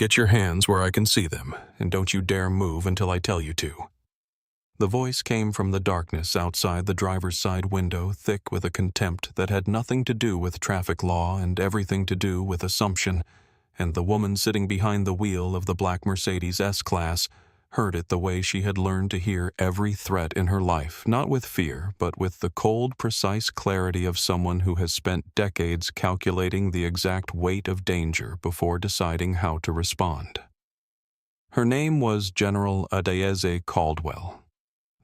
get your hands where I can see them, and don't you dare move until I tell you to." The voice came from the darkness outside the driver's side window, thick with a contempt that had nothing to do with traffic law and everything to do with assumption, and the woman sitting behind the wheel of the black Mercedes S-Class heard it the way she had learned to hear every threat in her life, not with fear, but with the cold, precise clarity of someone who has spent decades calculating the exact weight of danger before deciding how to respond. Her name was General Ada Caldwell,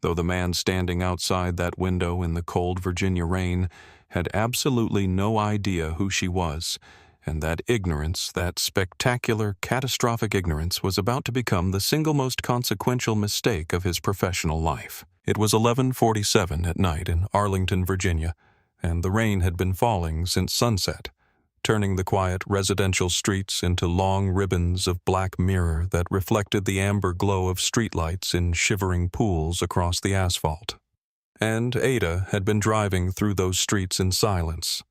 though the man standing outside that window in the cold Virginia rain had absolutely no idea who she was, and that ignorance, that spectacular, catastrophic ignorance, was about to become the single most consequential mistake of his professional life. It was 11:47 at night in Arlington, Virginia, and the rain had been falling since sunset, turning the quiet residential streets into long ribbons of black mirror that reflected the amber glow of streetlights in shivering pools across the asphalt. And Ada had been driving through those streets in silence.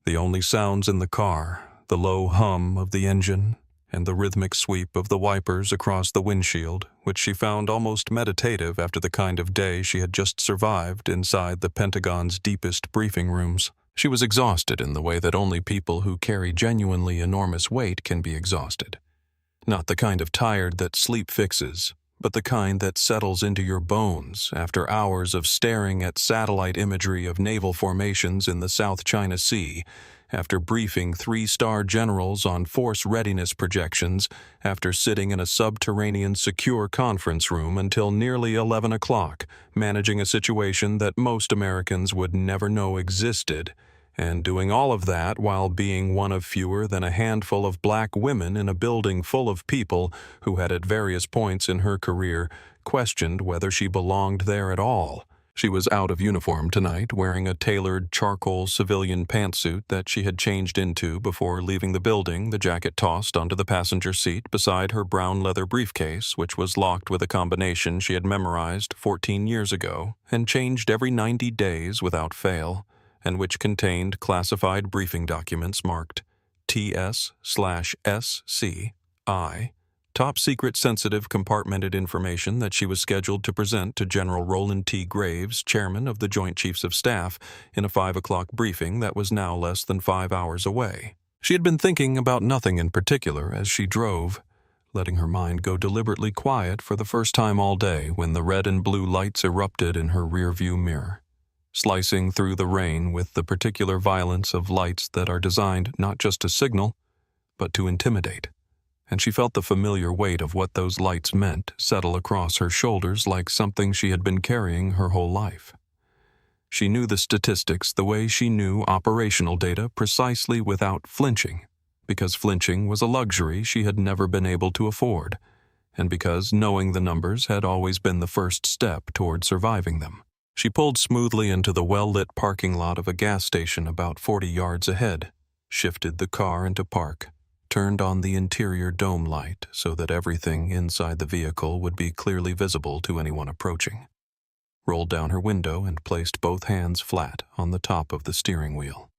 The only sounds in the car, the low hum of the engine, and the rhythmic sweep of the wipers across the windshield, which she found almost meditative after the kind of day she had just survived inside the Pentagon's deepest briefing rooms. She was exhausted in the way that only people who carry genuinely enormous weight can be exhausted. Not the kind of tired that sleep fixes, but the kind that settles into your bones after hours of staring at satellite imagery of naval formations in the South China Sea, after briefing 3-star generals on force readiness projections, after sitting in a subterranean secure conference room until nearly 11 o'clock, managing a situation that most Americans would never know existed, and doing all of that while being one of fewer than a handful of black women in a building full of people who had at various points in her career questioned whether she belonged there at all. She was out of uniform tonight, wearing a tailored charcoal civilian pantsuit that she had changed into before leaving the building, the jacket tossed onto the passenger seat beside her brown leather briefcase, which was locked with a combination she had memorized 14 years ago and changed every 90 days without fail, and which contained classified briefing documents marked TS/SCI, top secret sensitive compartmented information that she was scheduled to present to General Roland T. Graves, chairman of the Joint Chiefs of Staff, in a 5 o'clock briefing that was now less than 5 hours away. She had been thinking about nothing in particular as she drove, letting her mind go deliberately quiet for the first time all day when the red and blue lights erupted in her rearview mirror, slicing through the rain with the particular violence of lights that are designed not just to signal, but to intimidate. And she felt the familiar weight of what those lights meant settle across her shoulders like something she had been carrying her whole life. She knew the statistics the way she knew operational data precisely without flinching, because flinching was a luxury she had never been able to afford, and because knowing the numbers had always been the first step toward surviving them. She pulled smoothly into the well-lit parking lot of a gas station about 40 yards ahead, shifted the car into park, turned on the interior dome light so that everything inside the vehicle would be clearly visible to anyone approaching, rolled down her window and placed both hands flat on the top of the steering wheel.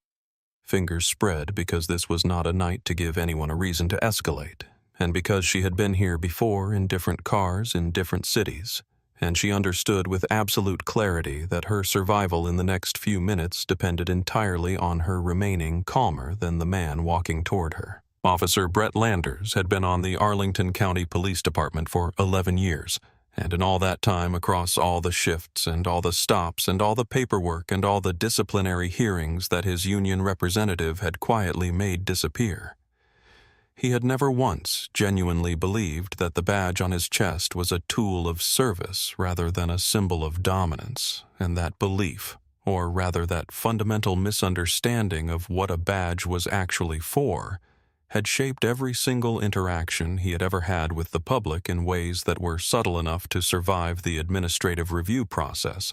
Fingers spread because this was not a night to give anyone a reason to escalate, and because she had been here before in different cars in different cities, and she understood with absolute clarity that her survival in the next few minutes depended entirely on her remaining calmer than the man walking toward her. Officer Brett Landers had been on the Arlington County Police Department for 11 years, and in all that time, across all the shifts and all the stops and all the paperwork and all the disciplinary hearings that his union representative had quietly made disappear, he had never once genuinely believed that the badge on his chest was a tool of service rather than a symbol of dominance, and that belief, or rather that fundamental misunderstanding of what a badge was actually for, had shaped every single interaction he had ever had with the public in ways that were subtle enough to survive the administrative review process,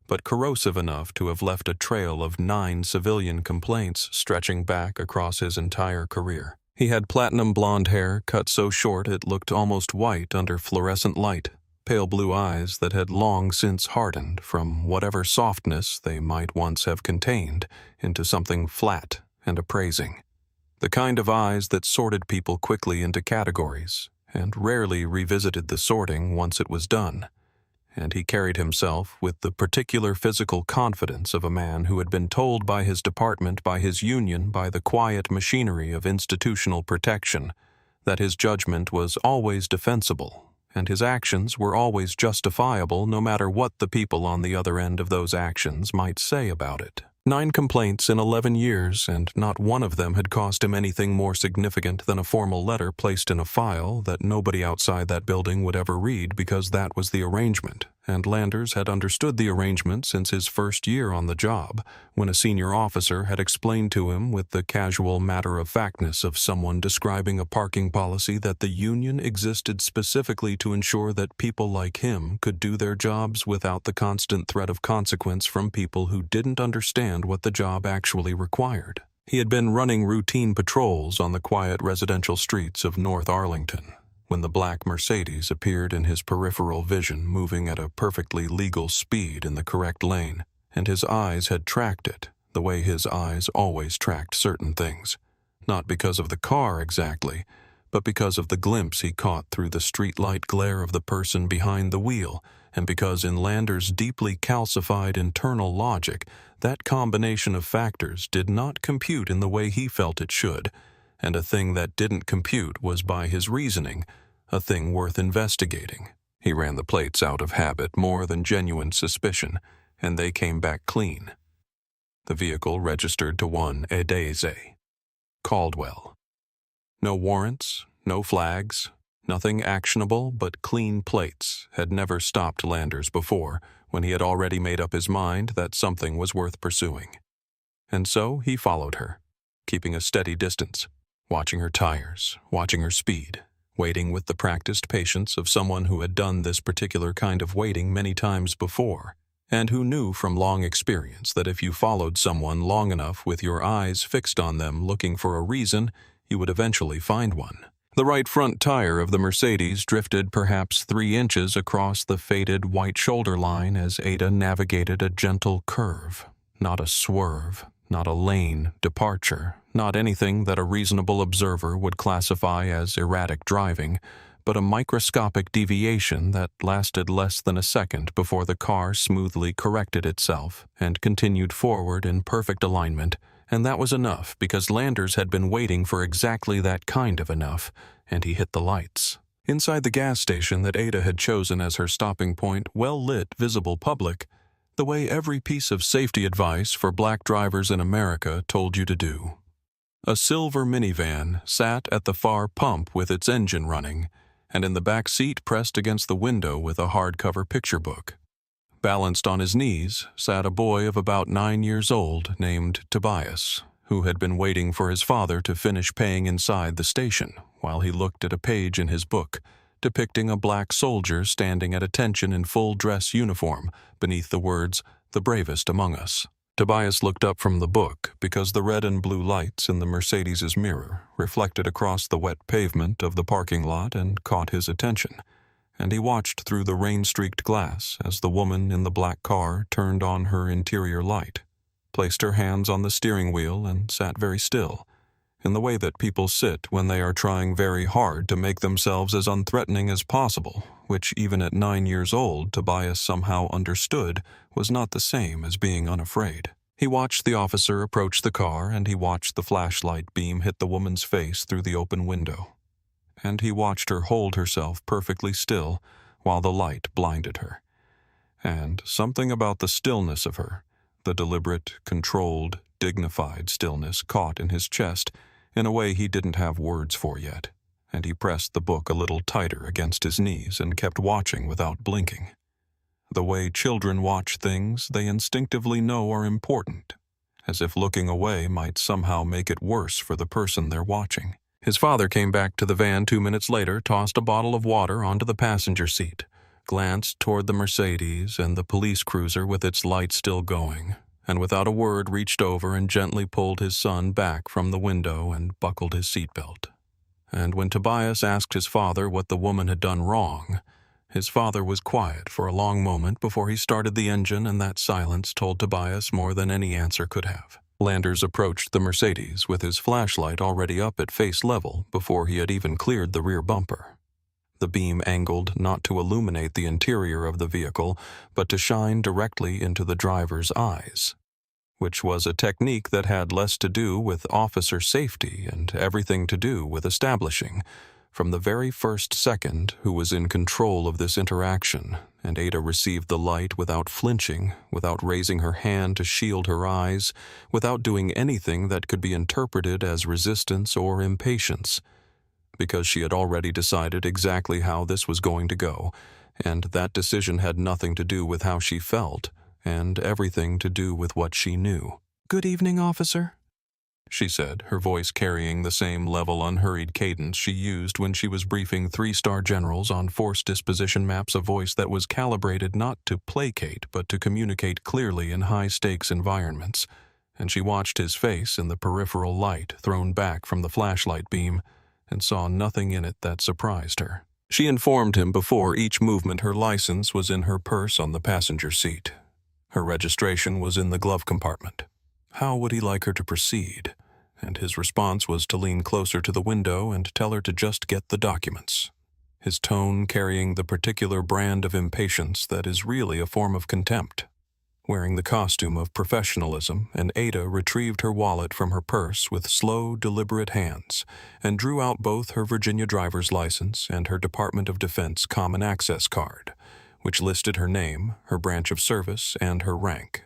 but corrosive enough to have left a trail of 9 civilian complaints stretching back across his entire career. He had platinum blonde hair cut so short it looked almost white under fluorescent light, pale blue eyes that had long since hardened from whatever softness they might once have contained into something flat and appraising. The kind of eyes that sorted people quickly into categories, and rarely revisited the sorting once it was done. And he carried himself with the particular physical confidence of a man who had been told by his department, by his union, by the quiet machinery of institutional protection, that his judgment was always defensible, and his actions were always justifiable no matter what the people on the other end of those actions might say about it. 9 complaints in 11 years, and not one of them had cost him anything more significant than a formal letter placed in a file that nobody outside that building would ever read because that was the arrangement, and Landers had understood the arrangement since his first year on the job, when a senior officer had explained to him with the casual matter-of-factness of someone describing a parking policy that the union existed specifically to ensure that people like him could do their jobs without the constant threat of consequence from people who didn't understand what the job actually required. He had been running routine patrols on the quiet residential streets of North Arlington when the black Mercedes appeared in his peripheral vision, moving at a perfectly legal speed in the correct lane, and his eyes had tracked it the way his eyes always tracked certain things, not because of the car exactly, but because of the glimpse he caught through the streetlight glare of the person behind the wheel, and because in Landers' deeply calcified internal logic, that combination of factors did not compute in the way he felt it should, and a thing that didn't compute was by his reasoning, a thing worth investigating. He ran the plates out of habit more than genuine suspicion, and they came back clean. The vehicle registered to one Ada Caldwell. No warrants, no flags, nothing actionable but clean plates had never stopped Landers before, when he had already made up his mind that something was worth pursuing. And so he followed her, keeping a steady distance, watching her tires, watching her speed, waiting with the practiced patience of someone who had done this particular kind of waiting many times before, and who knew from long experience that if you followed someone long enough with your eyes fixed on them looking for a reason, you would eventually find one. The right front tire of the Mercedes drifted perhaps 3 inches across the faded white shoulder line as Ada navigated a gentle curve, not a swerve, not a lane departure, not anything that a reasonable observer would classify as erratic driving, but a microscopic deviation that lasted less than a second before the car smoothly corrected itself and continued forward in perfect alignment, and that was enough because Landers had been waiting for exactly that kind of enough, and he hit the lights. Inside the gas station that Ada had chosen as her stopping point, well-lit, visible public, the way every piece of safety advice for black drivers in America told you to do. A silver minivan sat at the far pump with its engine running, and in the back seat pressed against the window with a hardcover picture book. Balanced on his knees sat a boy of about 9 years old named Tobias, who had been waiting for his father to finish paying inside the station while he looked at a page in his book depicting a black soldier standing at attention in full dress uniform beneath the words, "The bravest among us." Tobias looked up from the book because the red and blue lights in the Mercedes's mirror reflected across the wet pavement of the parking lot and caught his attention, and he watched through the rain-streaked glass as the woman in the black car turned on her interior light, placed her hands on the steering wheel and sat very still, in the way that people sit when they are trying very hard to make themselves as unthreatening as possible, which even at 9 years old Tobias somehow understood was not the same as being unafraid. He watched the officer approach the car, and he watched the flashlight beam hit the woman's face through the open window. And he watched her hold herself perfectly still while the light blinded her. And something about the stillness of her, the deliberate, controlled, dignified stillness caught in his chest in a way he didn't have words for yet, and he pressed the book a little tighter against his knees and kept watching without blinking. The way children watch things they instinctively know are important, as if looking away might somehow make it worse for the person they're watching. His father came back to the van 2 minutes later, tossed a bottle of water onto the passenger seat, glanced toward the Mercedes and the police cruiser with its light still going, and without a word reached over and gently pulled his son back from the window and buckled his seatbelt. And when Tobias asked his father what the woman had done wrong, his father was quiet for a long moment before he started the engine, and that silence told Tobias more than any answer could have. Landers approached the Mercedes with his flashlight already up at face level before he had even cleared the rear bumper. The beam angled not to illuminate the interior of the vehicle, but to shine directly into the driver's eyes, which was a technique that had less to do with officer safety and everything to do with establishing, from the very first second, who was in control of this interaction, and Ada received the light without flinching, without raising her hand to shield her eyes, without doing anything that could be interpreted as resistance or impatience, because she had already decided exactly how this was going to go, and that decision had nothing to do with how she felt, and everything to do with what she knew. "Good evening, officer," she said, her voice carrying the same level, unhurried cadence she used when she was briefing three-star generals on force disposition maps, a voice that was calibrated not to placate but to communicate clearly in high-stakes environments, and she watched his face in the peripheral light thrown back from the flashlight beam and saw nothing in it that surprised her. She informed him before each movement her license was in her purse on the passenger seat. Her registration was in the glove compartment. How would he like her to proceed? And his response was to lean closer to the window and tell her to just get the documents, his tone carrying the particular brand of impatience that is really a form of contempt. Wearing the costume of professionalism, and Ada retrieved her wallet from her purse with slow, deliberate hands and drew out both her Virginia driver's license and her Department of Defense Common Access card, which listed her name, her branch of service, and her rank.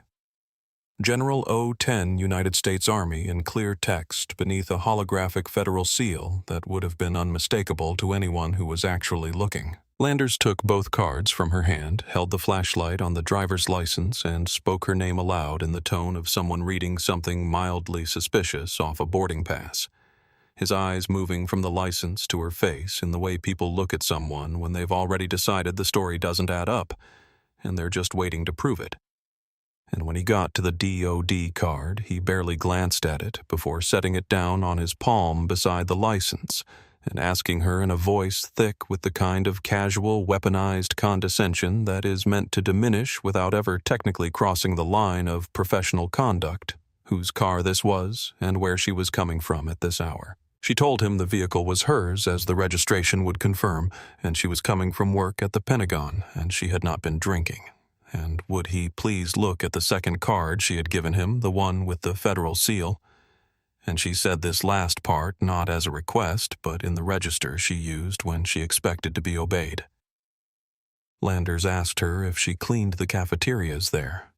General O-10 United States Army in clear text beneath a holographic federal seal that would have been unmistakable to anyone who was actually looking. Landers took both cards from her hand, held the flashlight on the driver's license, and spoke her name aloud in the tone of someone reading something mildly suspicious off a boarding pass, his eyes moving from the license to her face in the way people look at someone when they've already decided the story doesn't add up, and they're just waiting to prove it. And when he got to the DOD card, he barely glanced at it before setting it down on his palm beside the license and asking her in a voice thick with the kind of casual, weaponized condescension that is meant to diminish without ever technically crossing the line of professional conduct, whose car this was and where she was coming from at this hour. She told him the vehicle was hers, as the registration would confirm, and she was coming from work at the Pentagon, and she had not been drinking. And would he please look at the second card she had given him, the one with the federal seal? And she said this last part not as a request, but in the register she used when she expected to be obeyed. Landers asked her if she cleaned the cafeterias there.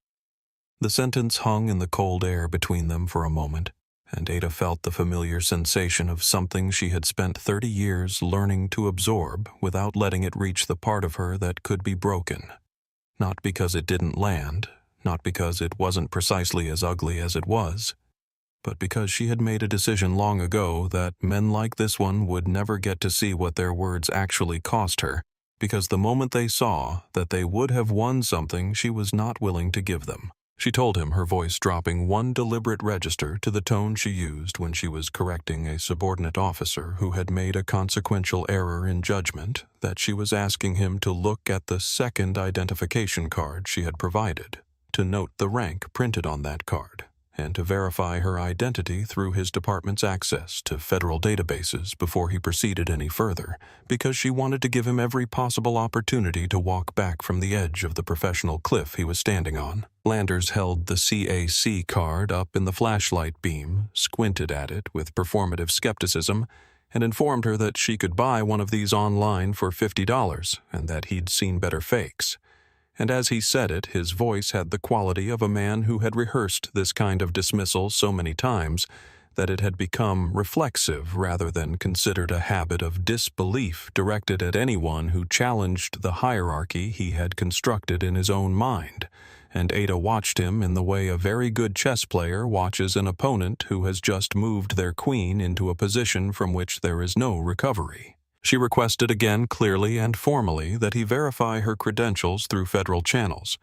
The sentence hung in the cold air between them for a moment, and Ada felt the familiar sensation of something she had spent 30 years learning to absorb without letting it reach the part of her that could be broken. Not because it didn't land, not because it wasn't precisely as ugly as it was, but because she had made a decision long ago that men like this one would never get to see what their words actually cost her, because the moment they saw that they would have won something she was not willing to give them. She told him, her voice dropping one deliberate register to the tone she used when she was correcting a subordinate officer who had made a consequential error in judgment, that she was asking him to look at the second identification card she had provided, to note the rank printed on that card, and to verify her identity through his department's access to federal databases before he proceeded any further, because she wanted to give him every possible opportunity to walk back from the edge of the professional cliff he was standing on. Landers held the CAC card up in the flashlight beam, squinted at it with performative skepticism, and informed her that she could buy one of these online for $50 and that he'd seen better fakes. And as he said it, his voice had the quality of a man who had rehearsed this kind of dismissal so many times that it had become reflexive rather than considered a habit of disbelief directed at anyone who challenged the hierarchy he had constructed in his own mind. And Ada watched him in the way a very good chess player watches an opponent who has just moved their queen into a position from which there is no recovery. She requested again clearly and formally that he verify her credentials through federal channels,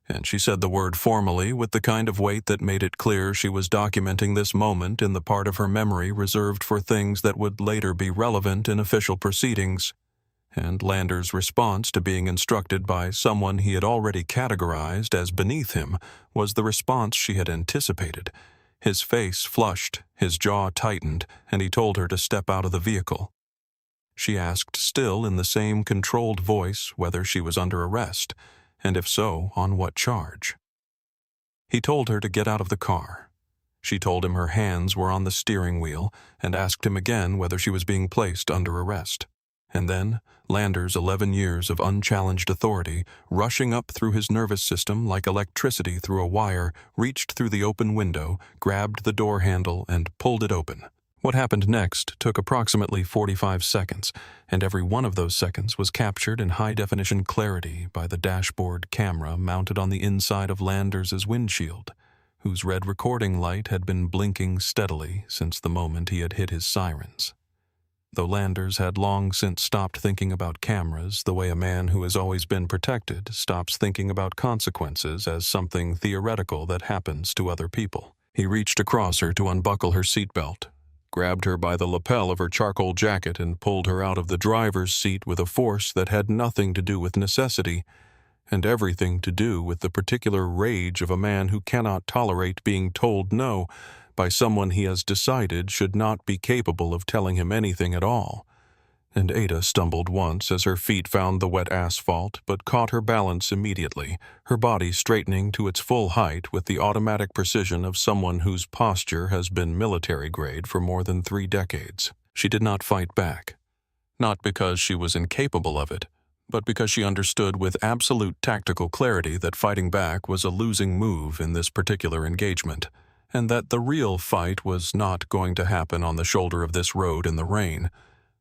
and she said the word formally with the kind of weight that made it clear she was documenting this moment in the part of her memory reserved for things that would later be relevant in official proceedings. And Landers' response to being instructed by someone he had already categorized as beneath him was the response she had anticipated. His face flushed, his jaw tightened, and he told her to step out of the vehicle. She asked, still in the same controlled voice, whether she was under arrest, and if so, on what charge. He told her to get out of the car. She told him her hands were on the steering wheel and asked him again whether she was being placed under arrest. And then, Lander's 11 years of unchallenged authority, rushing up through his nervous system like electricity through a wire, reached through the open window, grabbed the door handle, and pulled it open. What happened next took approximately 45 seconds, and every one of those seconds was captured in high-definition clarity by the dashboard camera mounted on the inside of Landers's windshield, whose red recording light had been blinking steadily since the moment he had hit his sirens. Though Landers had long since stopped thinking about cameras the way a man who has always been protected stops thinking about consequences as something theoretical that happens to other people. He reached across her to unbuckle her seatbelt, grabbed her by the lapel of her charcoal jacket and pulled her out of the driver's seat with a force that had nothing to do with necessity, and everything to do with the particular rage of a man who cannot tolerate being told no by someone he has decided should not be capable of telling him anything at all. And Ada stumbled once as her feet found the wet asphalt, but caught her balance immediately, her body straightening to its full height with the automatic precision of someone whose posture has been military grade for more than 3 decades. She did not fight back, not because she was incapable of it, but because she understood with absolute tactical clarity that fighting back was a losing move in this particular engagement, and that the real fight was not going to happen on the shoulder of this road in the rain,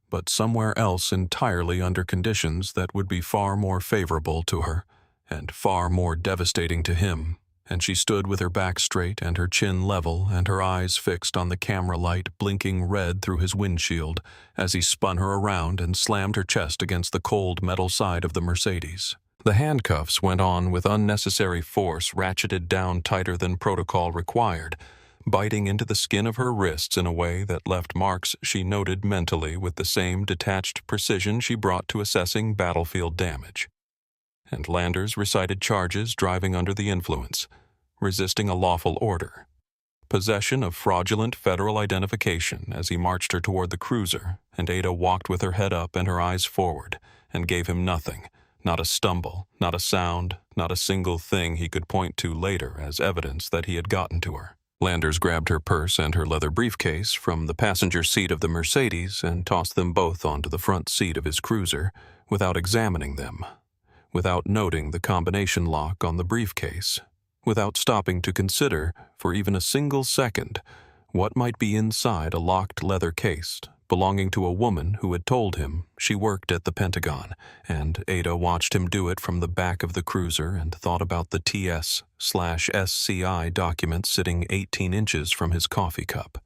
but somewhere else entirely under conditions that would be far more favorable to her, and far more devastating to him. And she stood with her back straight and her chin level and her eyes fixed on the camera light blinking red through his windshield as he spun her around and slammed her chest against the cold metal side of the Mercedes. The handcuffs went on with unnecessary force, ratcheted down tighter than protocol required, biting into the skin of her wrists in a way that left marks she noted mentally with the same detached precision she brought to assessing battlefield damage. And Landers recited charges driving under the influence, resisting a lawful order, possession of fraudulent federal identification as he marched her toward the cruiser, and Ada walked with her head up and her eyes forward, and gave him nothing. Not a stumble, not a sound, not a single thing he could point to later as evidence that he had gotten to her. Landers grabbed her purse and her leather briefcase from the passenger seat of the Mercedes and tossed them both onto the front seat of his cruiser without examining them, without noting the combination lock on the briefcase, without stopping to consider, for even a single second, what might be inside a locked leather case belonging to a woman who had told him she worked at the Pentagon, and Ada watched him do it from the back of the cruiser and thought about the TS/SCI document sitting 18 inches from his coffee cup,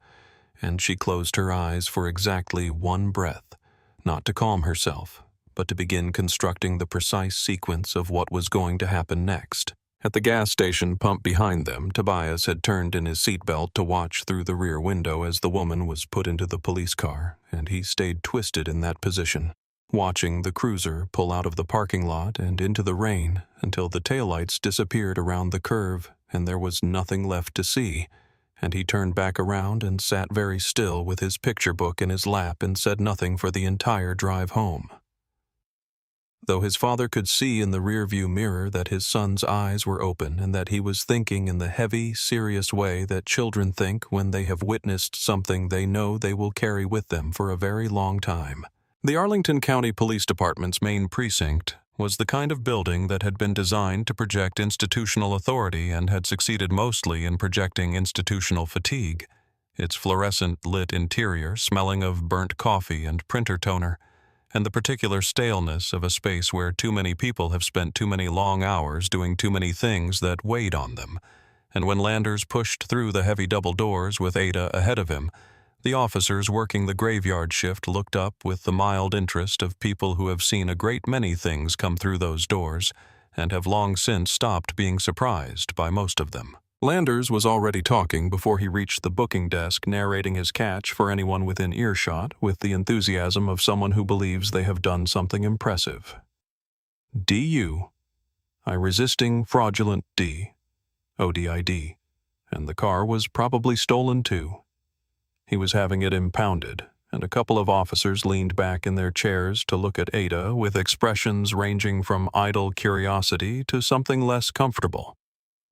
and she closed her eyes for exactly one breath, not to calm herself, but to begin constructing the precise sequence of what was going to happen next. At the gas station pump behind them, Tobias had turned in his seatbelt to watch through the rear window as the woman was put into the police car, and he stayed twisted in that position, watching the cruiser pull out of the parking lot and into the rain until the taillights disappeared around the curve and there was nothing left to see, and he turned back around and sat very still with his picture book in his lap and said nothing for the entire drive home. Though his father could see in the rearview mirror that his son's eyes were open and that he was thinking in the heavy, serious way that children think when they have witnessed something they know they will carry with them for a very long time. The Arlington County Police Department's main precinct was the kind of building that had been designed to project institutional authority and had succeeded mostly in projecting institutional fatigue, its fluorescent-lit interior smelling of burnt coffee and printer toner, and the particular staleness of a space where too many people have spent too many long hours doing too many things that weighed on them. And when Landers pushed through the heavy double doors with Ada ahead of him, the officers working the graveyard shift looked up with the mild interest of people who have seen a great many things come through those doors and have long since stopped being surprised by most of them. Landers was already talking before he reached the booking desk, narrating his catch for anyone within earshot with the enthusiasm of someone who believes they have done something impressive. DU. I resisting fraudulent D. ODID. and the car was probably stolen too. He was having it impounded, and a couple of officers leaned back in their chairs to look at Ada with expressions ranging from idle curiosity to something less comfortable,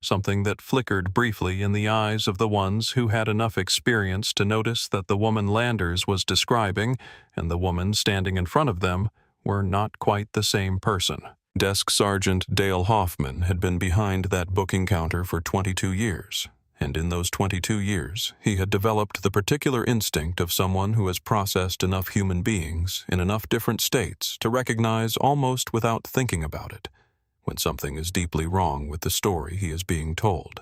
something that flickered briefly in the eyes of the ones who had enough experience to notice that the woman Landers was describing and the woman standing in front of them were not quite the same person. Desk Sergeant Dale Hoffman had been behind that booking counter for 22 years, and in those 22 years he had developed the particular instinct of someone who has processed enough human beings in enough different states to recognize almost without thinking about it when something is deeply wrong with the story he is being told.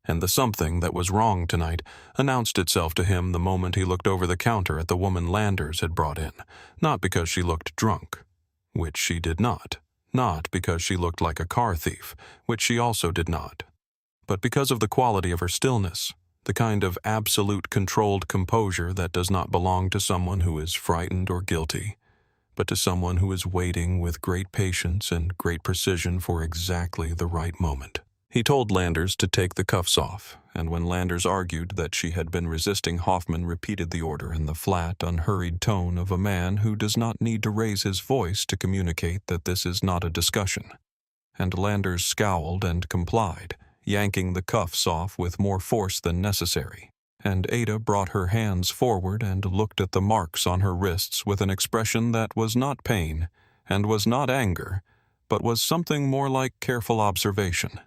And the something that was wrong tonight announced itself to him the moment he looked over the counter at the woman Landers had brought in, not because she looked drunk, which she did not because she looked like a car thief, which she also did not, but because of the quality of her stillness, the kind of absolute controlled composure that does not belong to someone who is frightened or guilty, but to someone who is waiting with great patience and great precision for exactly the right moment. He told Landers to take the cuffs off, and when Landers argued that she had been resisting, Hoffman repeated the order in the flat, unhurried tone of a man who does not need to raise his voice to communicate that this is not a discussion. And Landers scowled and complied, yanking the cuffs off with more force than necessary. And Ada brought her hands forward and looked at the marks on her wrists with an expression that was not pain and was not anger, but was something more like careful observation.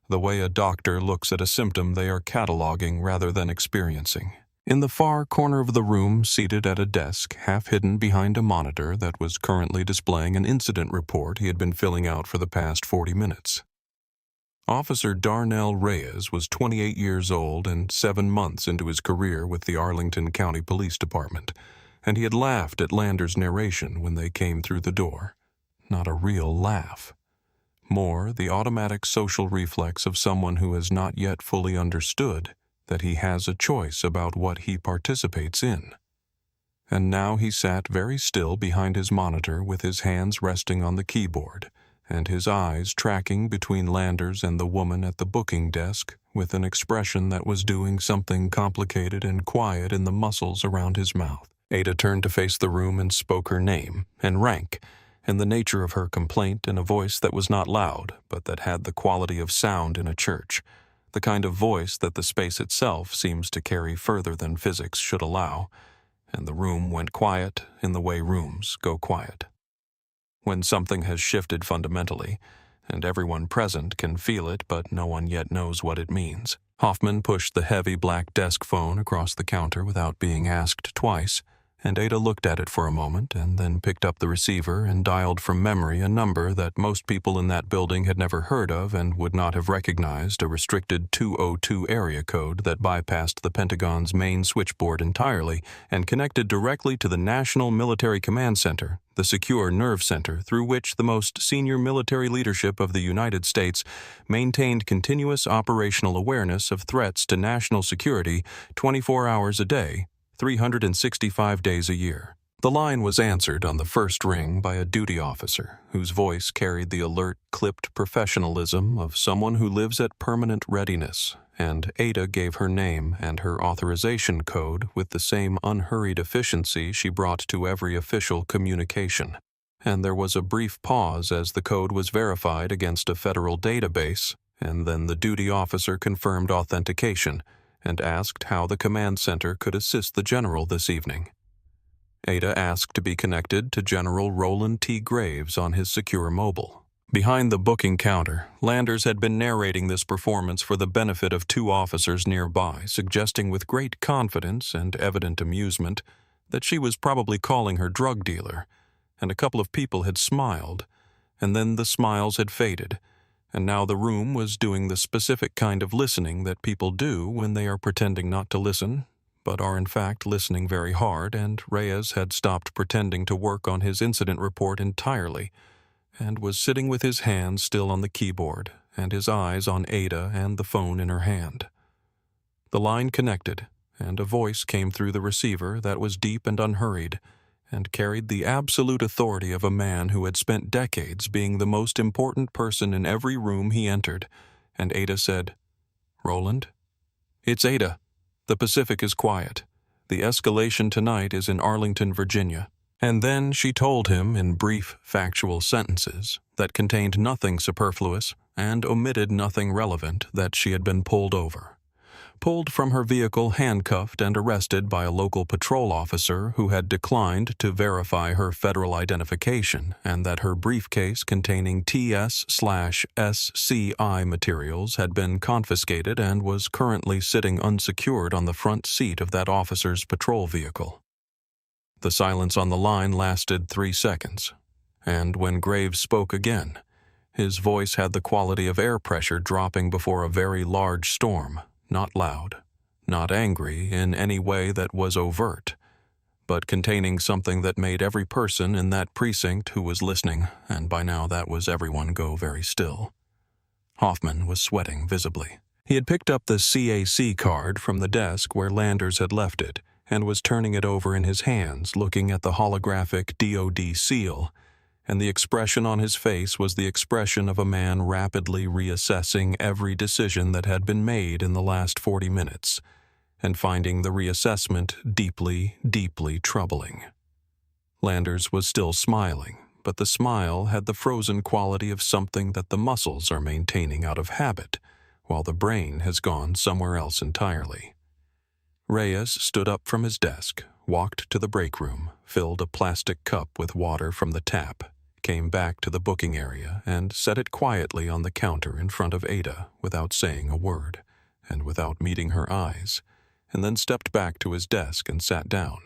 The way a doctor looks at a symptom they are cataloging rather than experiencing. In the far corner of the room, seated at a desk, half hidden behind a monitor that was currently displaying an incident report he had been filling out for the past 40 minutes. Officer Darnell Reyes was 28 years old and 7 months into his career with the Arlington County Police Department, and he had laughed at Landers' narration when they came through the door. Not a real laugh. More, the automatic social reflex of someone who has not yet fully understood that he has a choice about what he participates in. And now he sat very still behind his monitor with his hands resting on the keyboard, and his eyes tracking between Landers and the woman at the booking desk with an expression that was doing something complicated and quiet in the muscles around his mouth. Ada turned to face the room and spoke her name and rank, and the nature of her complaint in a voice that was not loud, but that had the quality of sound in a church, the kind of voice that the space itself seems to carry further than physics should allow, and the room went quiet in the way rooms go quiet. When something has shifted fundamentally, and everyone present can feel it but no one yet knows what it means. Hoffman pushed the heavy black desk phone across the counter without being asked twice, and Ada looked at it for a moment and then picked up the receiver and dialed from memory a number that most people in that building had never heard of and would not have recognized, a restricted 202 area code that bypassed the Pentagon's main switchboard entirely and connected directly to the National Military Command Center, the secure nerve center through which the most senior military leadership of the United States maintained continuous operational awareness of threats to national security 24 hours a day, 365 days a year. The line was answered on the first ring by a duty officer whose voice carried the alert, clipped professionalism of someone who lives at permanent readiness, and Ada gave her name and her authorization code with the same unhurried efficiency she brought to every official communication. And there was a brief pause as the code was verified against a federal database, and then the duty officer confirmed authentication and asked how the command center could assist the general this evening. Ada asked to be connected to General Roland T. Graves on his secure mobile. Behind the booking counter, Landers had been narrating this performance for the benefit of 2 officers nearby, suggesting with great confidence and evident amusement that she was probably calling her drug dealer, and a couple of people had smiled, and then the smiles had faded, and now the room was doing the specific kind of listening that people do when they are pretending not to listen, but are in fact listening very hard, and Reyes had stopped pretending to work on his incident report entirely, and was sitting with his hands still on the keyboard, and his eyes on Ada and the phone in her hand. The line connected, and a voice came through the receiver that was deep and unhurried, and carried the absolute authority of a man who had spent decades being the most important person in every room he entered, and Ada said, "Roland?" "It's Ada. The Pacific is quiet. The escalation tonight is in Arlington, Virginia." And then she told him in brief, factual sentences that contained nothing superfluous and omitted nothing relevant that she had been pulled over. Pulled from her vehicle, handcuffed and arrested by a local patrol officer who had declined to verify her federal identification, and that her briefcase containing TS/SCI materials had been confiscated and was currently sitting unsecured on the front seat of that officer's patrol vehicle. The silence on the line lasted 3 seconds, and when Graves spoke again, his voice had the quality of air pressure dropping before a very large storm. Not loud, not angry in any way that was overt, but containing something that made every person in that precinct who was listening, and by now that was everyone, go very still. Hoffman was sweating visibly. He had picked up the CAC card from the desk where Landers had left it, and was turning it over in his hands, looking at the holographic DoD seal, and the expression on his face was the expression of a man rapidly reassessing every decision that had been made in the last 40 minutes, and finding the reassessment deeply, deeply troubling. Landers was still smiling, but the smile had the frozen quality of something that the muscles are maintaining out of habit, while the brain has gone somewhere else entirely. Reyes stood up from his desk, walked to the break room, filled a plastic cup with water from the tap, came back to the booking area, and set it quietly on the counter in front of Ada without saying a word, and without meeting her eyes, and then stepped back to his desk and sat down.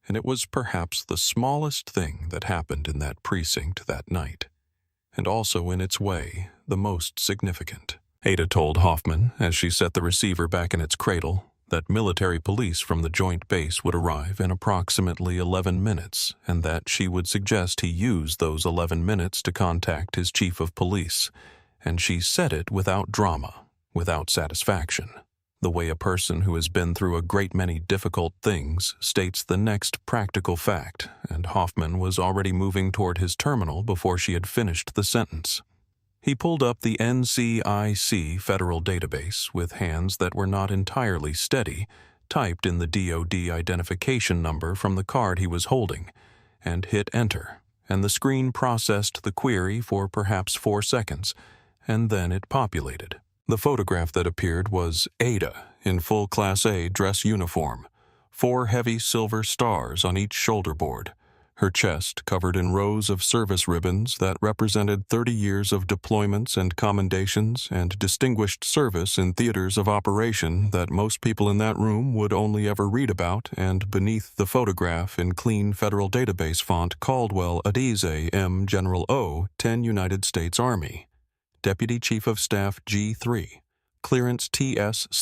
And it was perhaps the smallest thing that happened in that precinct that night, and also in its way the most significant. Ada told Hoffman, as she set the receiver back in its cradle, that military police from the joint base would arrive in approximately 11 minutes, and that she would suggest he use those 11 minutes to contact his chief of police, and she said it without drama, without satisfaction, the way a person who has been through a great many difficult things states the next practical fact, and Hoffman was already moving toward his terminal before she had finished the sentence. He pulled up the NCIC federal database with hands that were not entirely steady, typed in the DoD identification number from the card he was holding, and hit enter, and the screen processed the query for perhaps 4 seconds, and then it populated. The photograph that appeared was Ada in full Class A dress uniform, 4 heavy silver stars on each shoulder board, her chest covered in rows of service ribbons that represented 30 years of deployments and commendations and distinguished service in theaters of operation that most people in that room would only ever read about, and beneath the photograph in clean federal database font, Caldwell Adize M. General O. 10 United States Army, Deputy Chief of Staff G3, Clearance TS/SCI.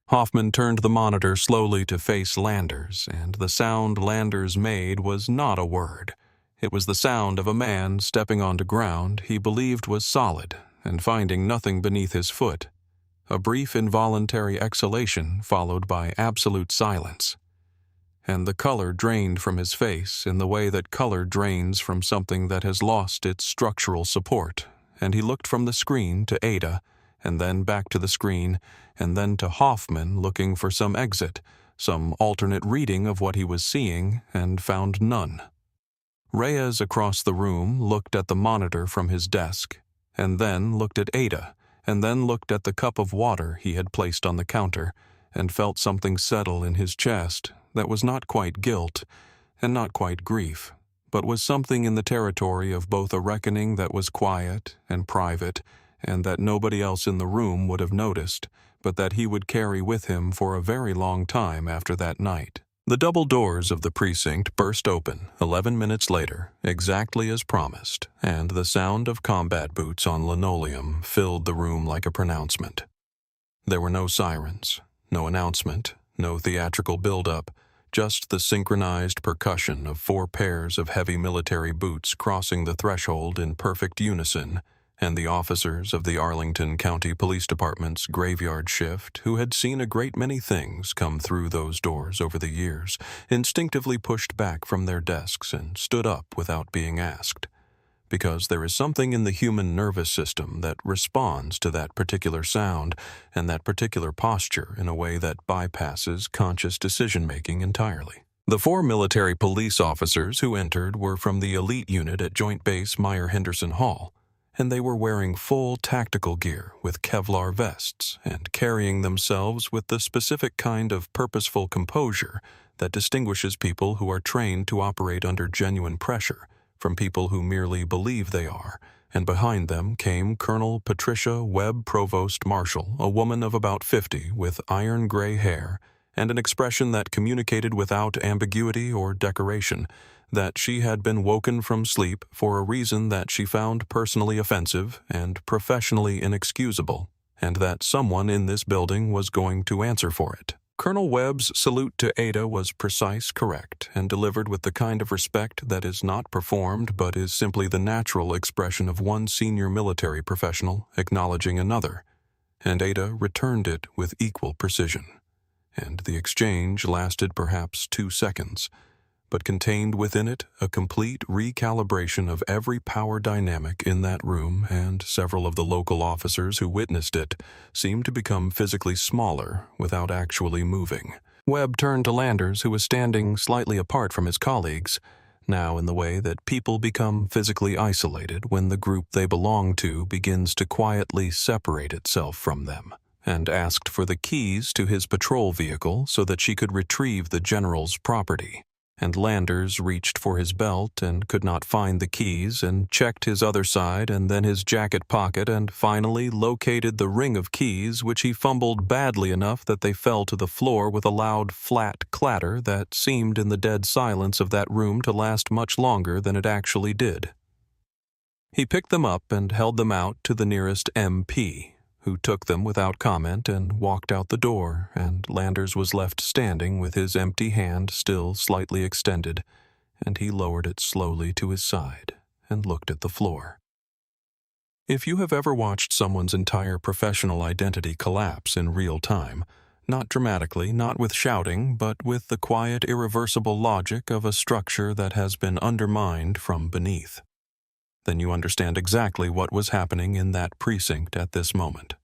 Hoffman turned the monitor slowly to face Landers, and the sound Landers made was not a word. It was the sound of a man stepping onto ground he believed was solid and finding nothing beneath his foot. A brief involuntary exhalation followed by absolute silence. And the color drained from his face in the way that color drains from something that has lost its structural support, and he looked from the screen to Ada, and then back to the screen, and then to Hoffman looking for some exit, some alternate reading of what he was seeing, and found none. Reyes across the room looked at the monitor from his desk, and then looked at Ada, and then looked at the cup of water he had placed on the counter, and felt something settle in his chest that was not quite guilt, and not quite grief, but was something in the territory of both a reckoning that was quiet and private, and that nobody else in the room would have noticed, but that he would carry with him for a very long time after that night. The double doors of the precinct burst open 11 minutes later, exactly as promised, and the sound of combat boots on linoleum filled the room like a pronouncement. There were no sirens, no announcement, no theatrical build-up, just the synchronized percussion of 4 pairs of heavy military boots crossing the threshold in perfect unison, and the officers of the Arlington County Police Department's graveyard shift, who had seen a great many things come through those doors over the years, instinctively pushed back from their desks and stood up without being asked. because there is something in the human nervous system that responds to that particular sound and that particular posture in a way that bypasses conscious decision-making entirely. The 4 military police officers who entered were from the elite unit at Joint Base Meyer-Henderson Hall, and they were wearing full tactical gear with Kevlar vests and carrying themselves with the specific kind of purposeful composure that distinguishes people who are trained to operate under genuine pressure from people who merely believe they are. And behind them came Colonel Patricia Webb Provost Marshall, a woman of about 50 with iron gray hair and an expression that communicated without ambiguity or decoration that she had been woken from sleep for a reason that she found personally offensive and professionally inexcusable, and that someone in this building was going to answer for it. Colonel Webb's salute to Ada was precise, correct, and delivered with the kind of respect that is not performed but is simply the natural expression of one senior military professional acknowledging another, and Ada returned it with equal precision. And the exchange lasted perhaps 2 seconds, but contained within it a complete recalibration of every power dynamic in that room, and several of the local officers who witnessed it seemed to become physically smaller without actually moving. Webb turned to Landers, who was standing slightly apart from his colleagues, now in the way that people become physically isolated when the group they belong to begins to quietly separate itself from them, and asked for the keys to his patrol vehicle so that she could retrieve the general's property. And Landers reached for his belt and could not find the keys, and checked his other side and then his jacket pocket, and finally located the ring of keys, which he fumbled badly enough that they fell to the floor with a loud, flat clatter that seemed in the dead silence of that room to last much longer than it actually did. He picked them up and held them out to the nearest MP, who took them without comment and walked out the door, and Landers was left standing with his empty hand still slightly extended, and he lowered it slowly to his side and looked at the floor. If you have ever watched someone's entire professional identity collapse in real time, not dramatically, not with shouting, but with the quiet, irreversible logic of a structure that has been undermined from beneath, then you understand exactly what was happening in that precinct at this moment.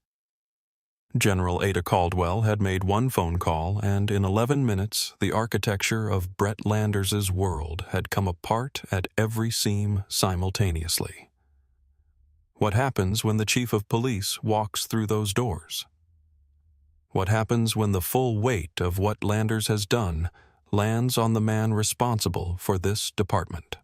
General Ada Caldwell had made one phone call, and in 11 minutes, the architecture of Brett Landers's world had come apart at every seam simultaneously. What happens when the chief of police walks through those doors? What happens when the full weight of what Landers has done lands on the man responsible for this department?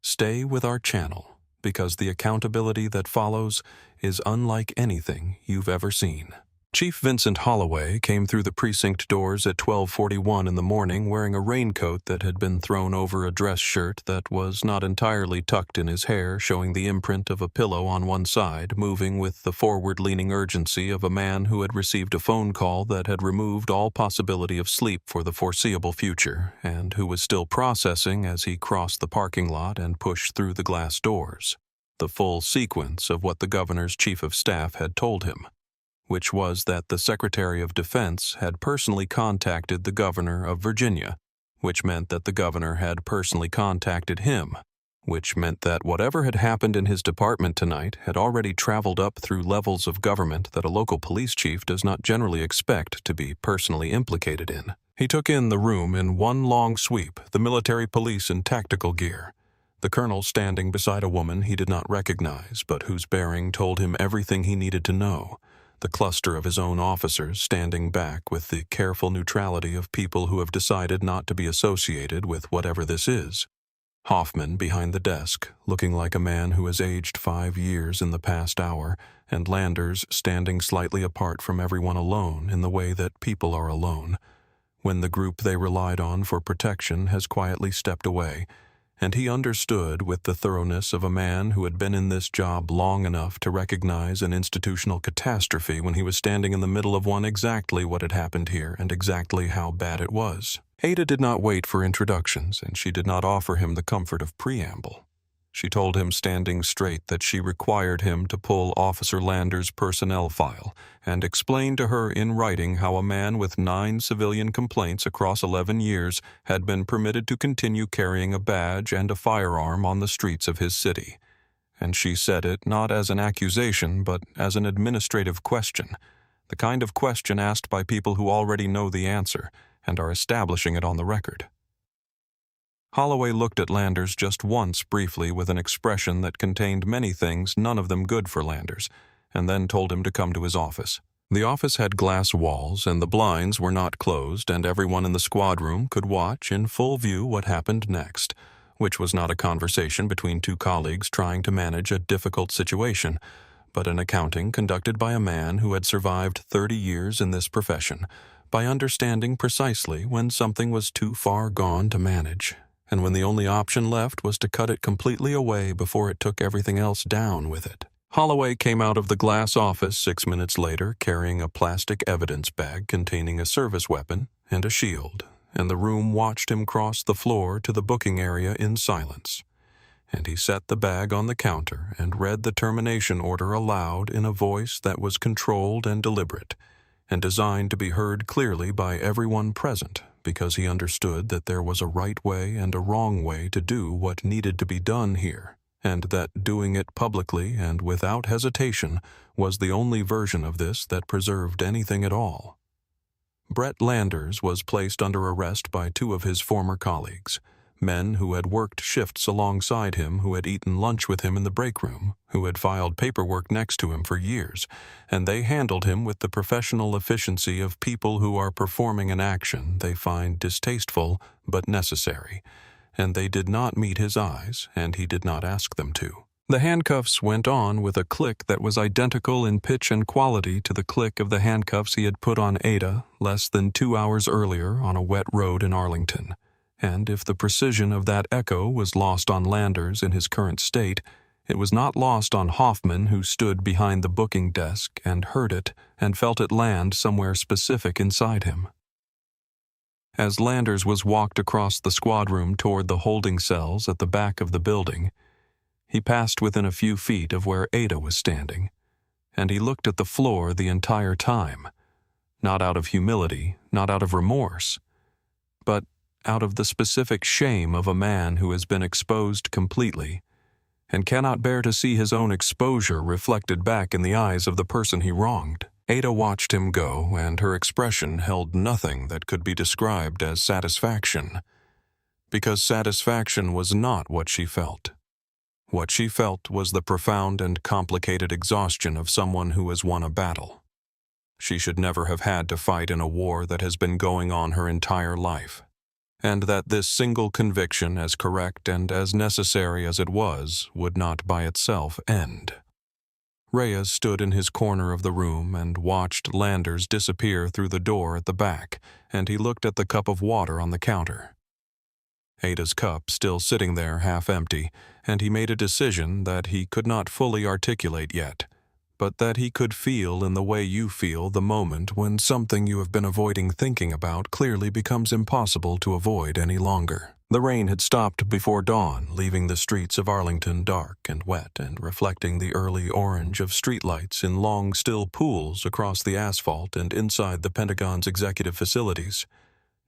Stay with our channel, because the accountability that follows is unlike anything you've ever seen. Chief Vincent Holloway came through the precinct doors at 12:41 in the morning wearing a raincoat that had been thrown over a dress shirt that was not entirely tucked in his hair, showing the imprint of a pillow on one side, moving with the forward-leaning urgency of a man who had received a phone call that had removed all possibility of sleep for the foreseeable future, and who was still processing as he crossed the parking lot and pushed through the glass doors the full sequence of what the governor's chief of staff had told him, which was that the Secretary of Defense had personally contacted the governor of Virginia, which meant that the governor had personally contacted him, which meant that whatever had happened in his department tonight had already traveled up through levels of government that a local police chief does not generally expect to be personally implicated in. He took in the room in one long sweep, the military police in tactical gear, the colonel standing beside a woman he did not recognize but whose bearing told him everything he needed to know, the cluster of his own officers standing back with the careful neutrality of people who have decided not to be associated with whatever this is, Hoffman behind the desk, looking like a man who has aged 5 years in the past hour, and Landers standing slightly apart from everyone alone in the way that people are alone, when the group they relied on for protection has quietly stepped away, and he understood with the thoroughness of a man who had been in this job long enough to recognize an institutional catastrophe when he was standing in the middle of one exactly what had happened here and exactly how bad it was. Ada did not wait for introductions, and she did not offer him the comfort of preamble. She told him standing straight that she required him to pull Officer Landers' personnel file and explain to her in writing how a man with 9 civilian complaints across 11 years had been permitted to continue carrying a badge and a firearm on the streets of his city. And she said it not as an accusation but as an administrative question, the kind of question asked by people who already know the answer and are establishing it on the record. Holloway looked at Landers just once briefly with an expression that contained many things, none of them good for Landers, and then told him to come to his office. The office had glass walls, and the blinds were not closed, and everyone in the squad room could watch in full view what happened next, which was not a conversation between 2 colleagues trying to manage a difficult situation, but an accounting conducted by a man who had survived 30 years in this profession, by understanding precisely when something was too far gone to manage, and when the only option left was to cut it completely away before it took everything else down with it. Holloway came out of the glass office 6 minutes later carrying a plastic evidence bag containing a service weapon and a shield, and the room watched him cross the floor to the booking area in silence. And he set the bag on the counter and read the termination order aloud in a voice that was controlled and deliberate, and designed to be heard clearly by everyone present, because he understood that there was a right way and a wrong way to do what needed to be done here, and that doing it publicly and without hesitation was the only version of this that preserved anything at all. Brett Landers was placed under arrest by 2 of his former colleagues, men who had worked shifts alongside him, who had eaten lunch with him in the break room, who had filed paperwork next to him for years, and they handled him with the professional efficiency of people who are performing an action they find distasteful but necessary, and they did not meet his eyes, and he did not ask them to. The handcuffs went on with a click that was identical in pitch and quality to the click of the handcuffs he had put on Ada less than 2 hours earlier on a wet road in Arlington. And if the precision of that echo was lost on Landers in his current state, it was not lost on Hoffman, who stood behind the booking desk and heard it and felt it land somewhere specific inside him. As Landers was walked across the squad room toward the holding cells at the back of the building, he passed within a few feet of where Ada was standing, and he looked at the floor the entire time, not out of humility, not out of remorse, but out of the specific shame of a man who has been exposed completely and cannot bear to see his own exposure reflected back in the eyes of the person he wronged. Ada watched him go, and her expression held nothing that could be described as satisfaction, because satisfaction was not what she felt. What she felt was the profound and complicated exhaustion of someone who has won a battle. She should never have had to fight in a war that has been going on her entire life, and that this single conviction, as correct and as necessary as it was, would not by itself end. Reyes stood in his corner of the room and watched Landers disappear through the door at the back, and he looked at the cup of water on the counter. Ada's cup still sitting there half empty, and he made a decision that he could not fully articulate yet, but that he could feel in the way you feel the moment when something you have been avoiding thinking about clearly becomes impossible to avoid any longer. The rain had stopped before dawn, leaving the streets of Arlington dark and wet and reflecting the early orange of streetlights in long, still pools across the asphalt and inside the Pentagon's executive facilities.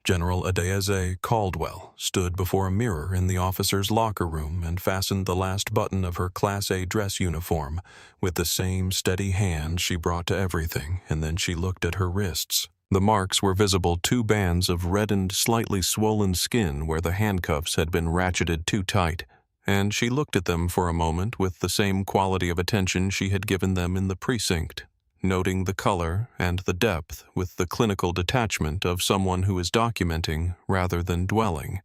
General Ada Caldwell stood before a mirror in the officer's locker room and fastened the last button of her Class A dress uniform with the same steady hand she brought to everything, and then she looked at her wrists. The marks were visible, 2 bands of reddened, slightly swollen skin where the handcuffs had been ratcheted too tight, and she looked at them for a moment with the same quality of attention she had given them in the precinct, noting the color and the depth with the clinical detachment of someone who is documenting rather than dwelling.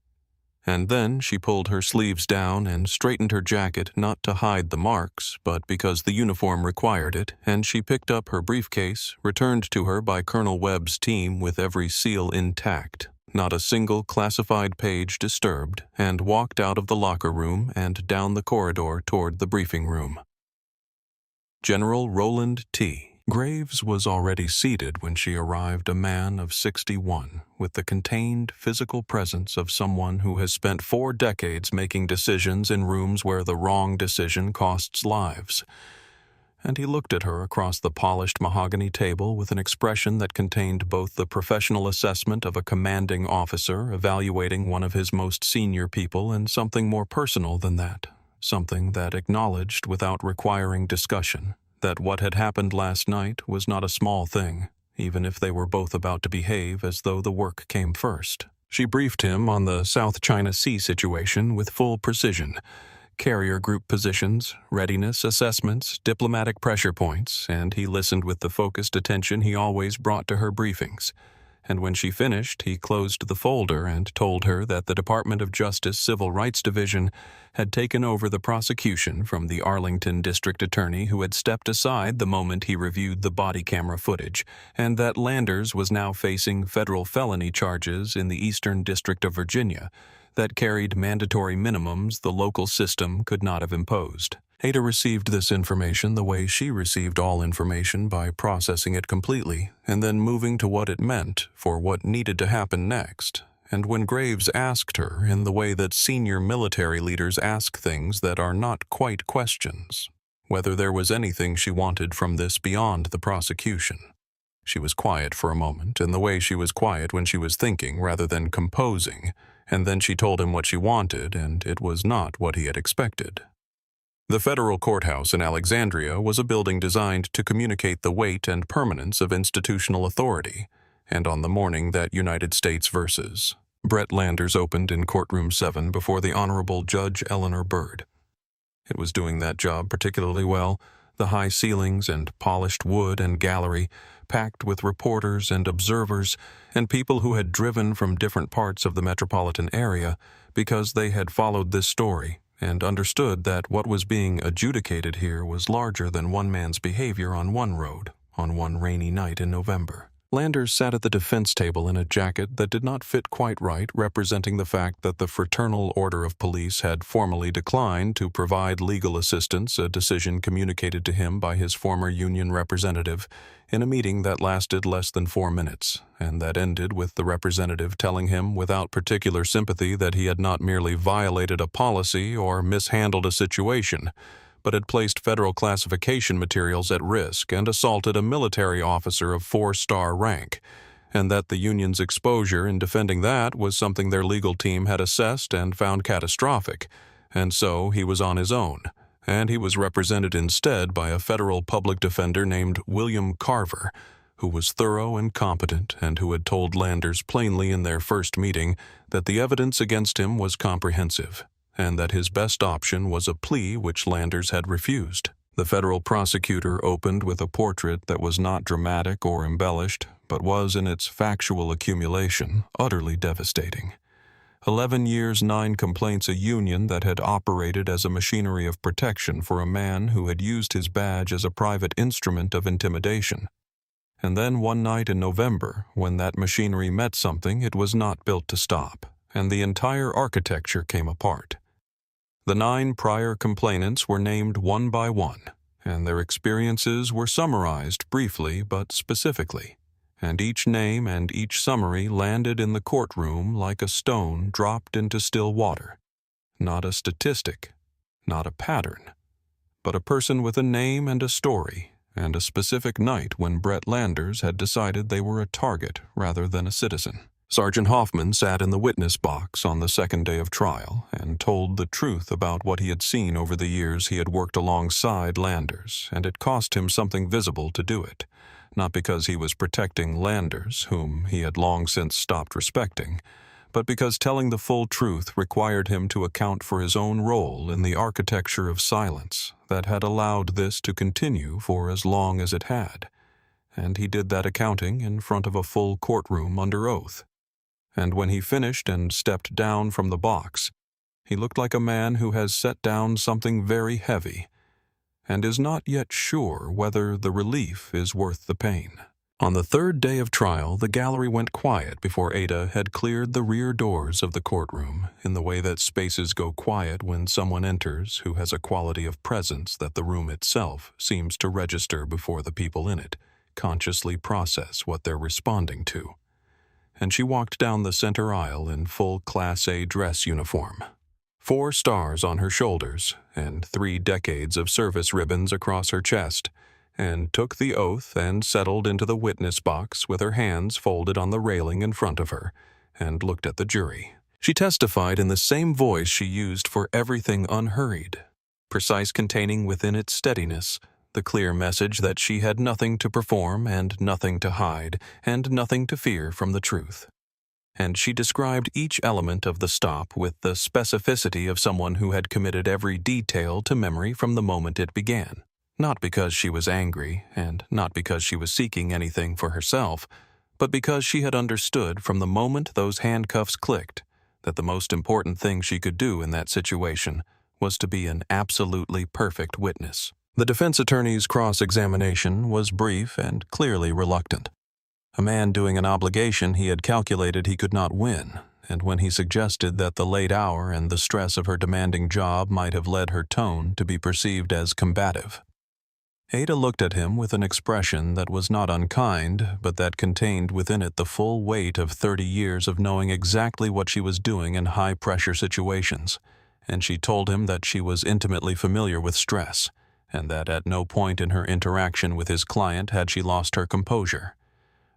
And then she pulled her sleeves down and straightened her jacket, not to hide the marks, but because the uniform required it, and she picked up her briefcase, returned to her by Colonel Webb's team with every seal intact, not a single classified page disturbed, and walked out of the locker room and down the corridor toward the briefing room. General Roland T., Graves was already seated when she arrived, a man of 61, with the contained physical presence of someone who has spent 4 decades making decisions in rooms where the wrong decision costs lives. And he looked at her across the polished mahogany table with an expression that contained both the professional assessment of a commanding officer evaluating one of his most senior people and something more personal than that, something that acknowledged without requiring discussion that what had happened last night was not a small thing, even if they were both about to behave as though the work came first. She briefed him on the South China Sea situation with full precision: carrier group positions, readiness assessments, diplomatic pressure points, and he listened with the focused attention he always brought to her briefings. And when she finished, he closed the folder and told her that the Department of Justice Civil Rights Division had taken over the prosecution from the Arlington District Attorney who had stepped aside the moment he reviewed the body camera footage, and that Landers was now facing federal felony charges in the Eastern District of Virginia that carried mandatory minimums the local system could not have imposed. Ada received this information the way she received all information, by processing it completely and then moving to what it meant for what needed to happen next. And when Graves asked her in the way that senior military leaders ask things that are not quite questions, whether there was anything she wanted from this beyond the prosecution, she was quiet for a moment, in the way she was quiet when she was thinking rather than composing, and then she told him what she wanted, and it was not what he had expected. The federal courthouse in Alexandria was a building designed to communicate the weight and permanence of institutional authority, and on the morning that United States versus Brett Landers opened in Courtroom 7 before the Honorable Judge Eleanor Byrd. It was doing that job particularly well, the high ceilings and polished wood and gallery, packed with reporters and observers and people who had driven from different parts of the metropolitan area because they had followed this story and understood that what was being adjudicated here was larger than one man's behavior on one road on one rainy night in November. Landers sat at the defense table in a jacket that did not fit quite right, representing the fact that the Fraternal Order of Police had formally declined to provide legal assistance, a decision communicated to him by his former union representative in a meeting that lasted less than 4 minutes, and that ended with the representative telling him without particular sympathy that he had not merely violated a policy or mishandled a situation, but had placed federal classification materials at risk and assaulted a military officer of 4-star rank, and that the union's exposure in defending that was something their legal team had assessed and found catastrophic, and so he was on his own, and he was represented instead by a federal public defender named William Carver, who was thorough and competent and who had told Landers plainly in their first meeting that the evidence against him was comprehensive, and that his best option was a plea which Landers had refused. The federal prosecutor opened with a portrait that was not dramatic or embellished, but was in its factual accumulation utterly devastating. 11 years, 9 complaints, a union that had operated as a machinery of protection for a man who had used his badge as a private instrument of intimidation. And then one night in November, when that machinery met something it was not built to stop, and the entire architecture came apart. The 9 prior complainants were named one by one, and their experiences were summarized briefly but specifically, and each name and each summary landed in the courtroom like a stone dropped into still water. Not a statistic, not a pattern, but a person with a name and a story, and a specific night when Brett Landers had decided they were a target rather than a citizen. Sergeant Hoffman sat in the witness box on the second day of trial and told the truth about what he had seen over the years he had worked alongside Landers, and it cost him something visible to do it, not because he was protecting Landers, whom he had long since stopped respecting, but because telling the full truth required him to account for his own role in the architecture of silence that had allowed this to continue for as long as it had, and he did that accounting in front of a full courtroom under oath. And when he finished and stepped down from the box, he looked like a man who has set down something very heavy and is not yet sure whether the relief is worth the pain. On the third day of trial, the gallery went quiet before Ada had cleared the rear doors of the courtroom in the way that spaces go quiet when someone enters who has a quality of presence that the room itself seems to register before the people in it consciously process what they're responding to. And she walked down the center aisle in full Class A dress uniform, 4 stars on her shoulders and 3 decades of service ribbons across her chest, and took the oath and settled into the witness box with her hands folded on the railing in front of her, and looked at the jury. She testified in the same voice she used for everything unhurried, precise, containing within its steadiness the clear message that she had nothing to perform and nothing to hide and nothing to fear from the truth. And she described each element of the stop with the specificity of someone who had committed every detail to memory from the moment it began. Not because she was angry, and not because she was seeking anything for herself, but because she had understood from the moment those handcuffs clicked that the most important thing she could do in that situation was to be an absolutely perfect witness. The defense attorney's cross-examination was brief and clearly reluctant. A man doing an obligation he had calculated he could not win, and when he suggested that the late hour and the stress of her demanding job might have led her tone to be perceived as combative. Ada looked at him with an expression that was not unkind, but that contained within it the full weight of 30 years of knowing exactly what she was doing in high-pressure situations, and she told him that she was intimately familiar with stress, and that at no point in her interaction with his client had she lost her composure,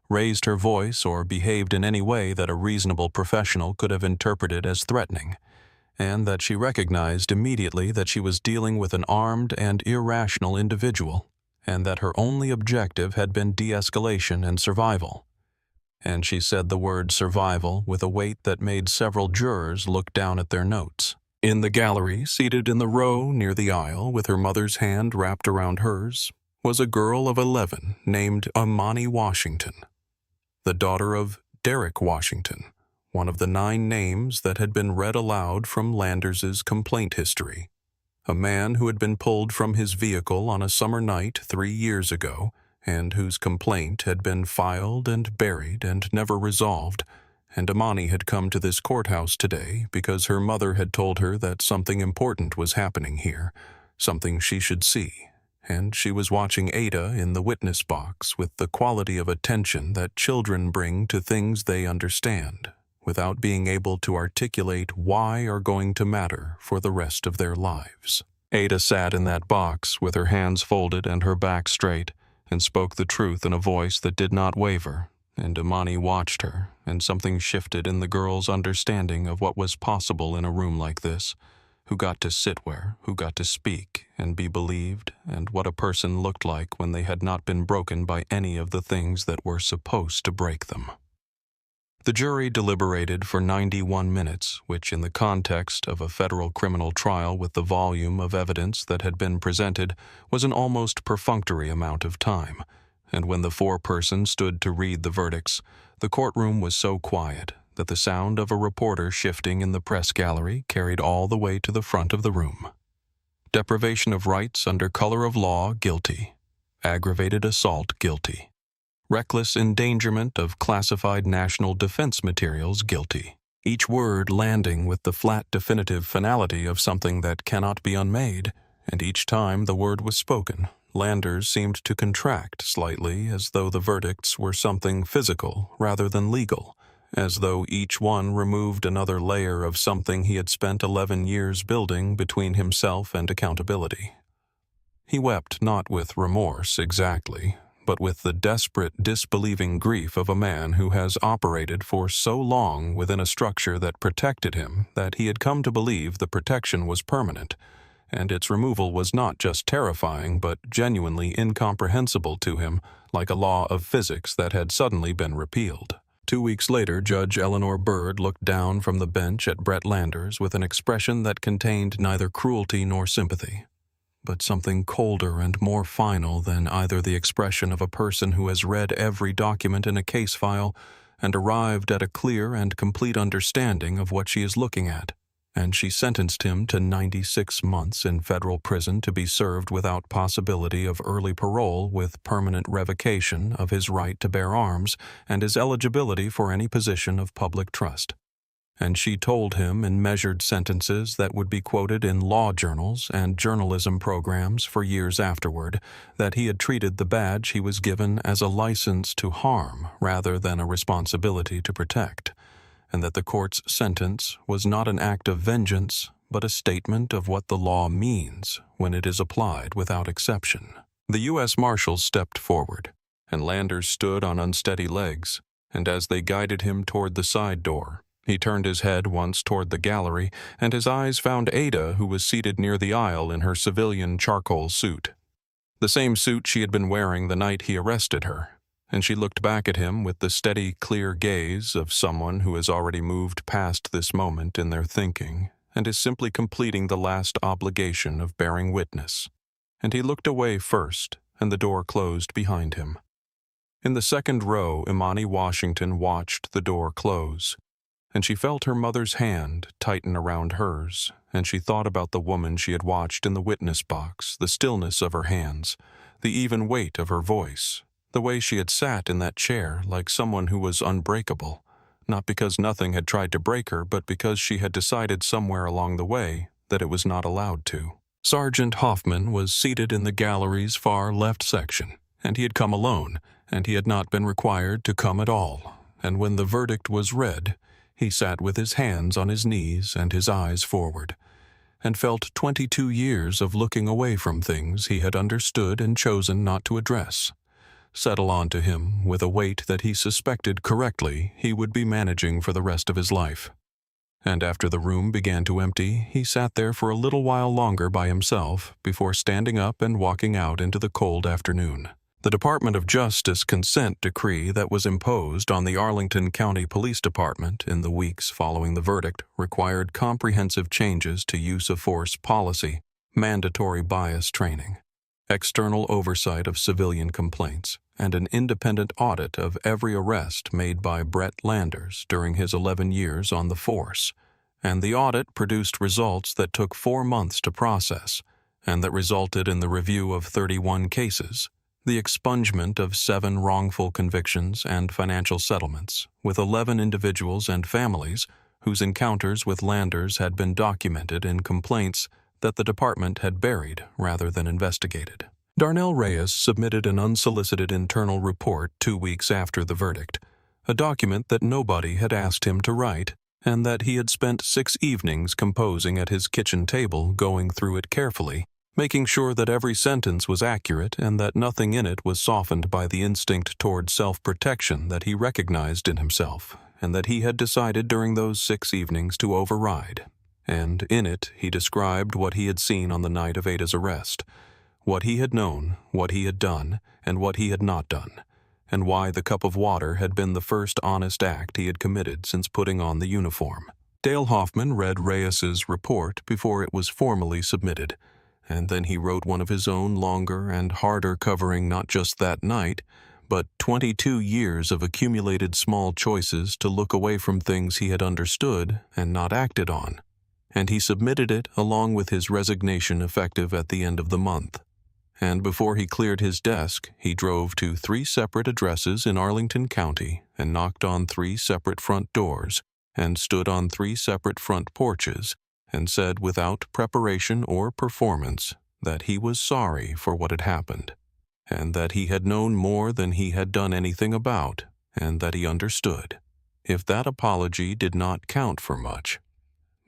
raised her voice, or behaved in any way that a reasonable professional could have interpreted as threatening, and that she recognized immediately that she was dealing with an armed and irrational individual, and that her only objective had been de-escalation and survival. And she said the word survival with a weight that made several jurors look down at their notes. In the gallery, seated in the row near the aisle with her mother's hand wrapped around hers, was a girl of 11 named Amani Washington, the daughter of Derek Washington, one of the 9 names that had been read aloud from Landers's complaint history, a man who had been pulled from his vehicle on a summer night 3 years ago, and whose complaint had been filed and buried and never resolved, and Amani had come to this courthouse today because her mother had told her that something important was happening here, something she should see, and she was watching Ada in the witness box with the quality of attention that children bring to things they understand, without being able to articulate why are going to matter for the rest of their lives. Ada sat in that box with her hands folded and her back straight, and spoke the truth in a voice that did not waver, and Amani watched her, and something shifted in the girl's understanding of what was possible in a room like this, who got to sit where, who got to speak and be believed, and what a person looked like when they had not been broken by any of the things that were supposed to break them. The jury deliberated for 91 minutes, which in the context of a federal criminal trial with the volume of evidence that had been presented was an almost perfunctory amount of time, and when the 4-person stood to read the verdicts, the courtroom was so quiet that the sound of a reporter shifting in the press gallery carried all the way to the front of the room. Deprivation of rights under color of law, guilty. Aggravated assault, guilty. Reckless endangerment of classified national defense materials, guilty. Each word landing with the flat definitive finality of something that cannot be unmade, and each time the word was spoken, Landers seemed to contract slightly as though the verdicts were something physical rather than legal, as though each one removed another layer of something he had spent 11 years building between himself and accountability. He wept not with remorse exactly, but with the desperate, disbelieving grief of a man who has operated for so long within a structure that protected him that he had come to believe the protection was permanent, and its removal was not just terrifying but genuinely incomprehensible to him, like a law of physics that had suddenly been repealed. 2 weeks later, Judge Eleanor Byrd looked down from the bench at Brett Landers with an expression that contained neither cruelty nor sympathy, but something colder and more final than either the expression of a person who has read every document in a case file and arrived at a clear and complete understanding of what she is looking at, and she sentenced him to 96 months in federal prison to be served without possibility of early parole with permanent revocation of his right to bear arms and his eligibility for any position of public trust. And she told him in measured sentences that would be quoted in law journals and journalism programs for years afterward that he had treated the badge he was given as a license to harm rather than a responsibility to protect, and that the court's sentence was not an act of vengeance but a statement of what the law means when it is applied without exception. The U.S. Marshals stepped forward, and Landers stood on unsteady legs, and as they guided him toward the side door, he turned his head once toward the gallery, and his eyes found Ada, who was seated near the aisle in her civilian charcoal suit. The same suit she had been wearing the night he arrested her, and she looked back at him with the steady, clear gaze of someone who has already moved past this moment in their thinking and is simply completing the last obligation of bearing witness. And he looked away first, and the door closed behind him. In the second row, Imani Washington watched the door close, and she felt her mother's hand tighten around hers, and she thought about the woman she had watched in the witness box, the stillness of her hands, the even weight of her voice, the way she had sat in that chair like someone who was unbreakable, not because nothing had tried to break her, but because she had decided somewhere along the way that it was not allowed to. Sergeant Hoffman was seated in the gallery's far left section, and he had come alone, and he had not been required to come at all, and when the verdict was read, he sat with his hands on his knees and his eyes forward, and felt 22 years of looking away from things he had understood and chosen not to address settle onto him with a weight that he suspected correctly he would be managing for the rest of his life. And after the room began to empty, he sat there for a little while longer by himself before standing up and walking out into the cold afternoon. The Department of Justice consent decree that was imposed on the Arlington County Police Department in the weeks following the verdict required comprehensive changes to use of force policy, mandatory bias training, external oversight of civilian complaints, and an independent audit of every arrest made by Brett Landers during his 11 years on the force. And the audit produced results that took 4 months to process, and that resulted in the review of 31 cases, the expungement of 7 wrongful convictions and financial settlements, with 11 individuals and families whose encounters with Landers had been documented in complaints that the department had buried rather than investigated. Darnell Reyes submitted an unsolicited internal report 2 weeks after the verdict, a document that nobody had asked him to write, and that he had spent 6 evenings composing at his kitchen table, going through it carefully, making sure that every sentence was accurate and that nothing in it was softened by the instinct toward self-protection that he recognized in himself, and that he had decided during those 6 evenings to override. And in it he described what he had seen on the night of Ada's arrest, what he had known, what he had done, and what he had not done, and why the cup of water had been the first honest act he had committed since putting on the uniform. Dale Hoffman read Reyes's report before it was formally submitted, and then he wrote one of his own longer and harder, covering not just that night, but 22 years of accumulated small choices to look away from things he had understood and not acted on. And he submitted it along with his resignation effective at the end of the month. And before he cleared his desk, he drove to 3 separate addresses in Arlington County and knocked on 3 separate front doors and stood on 3 separate front porches and said without preparation or performance that he was sorry for what had happened, and that he had known more than he had done anything about, and that he understood, if that apology did not count for much,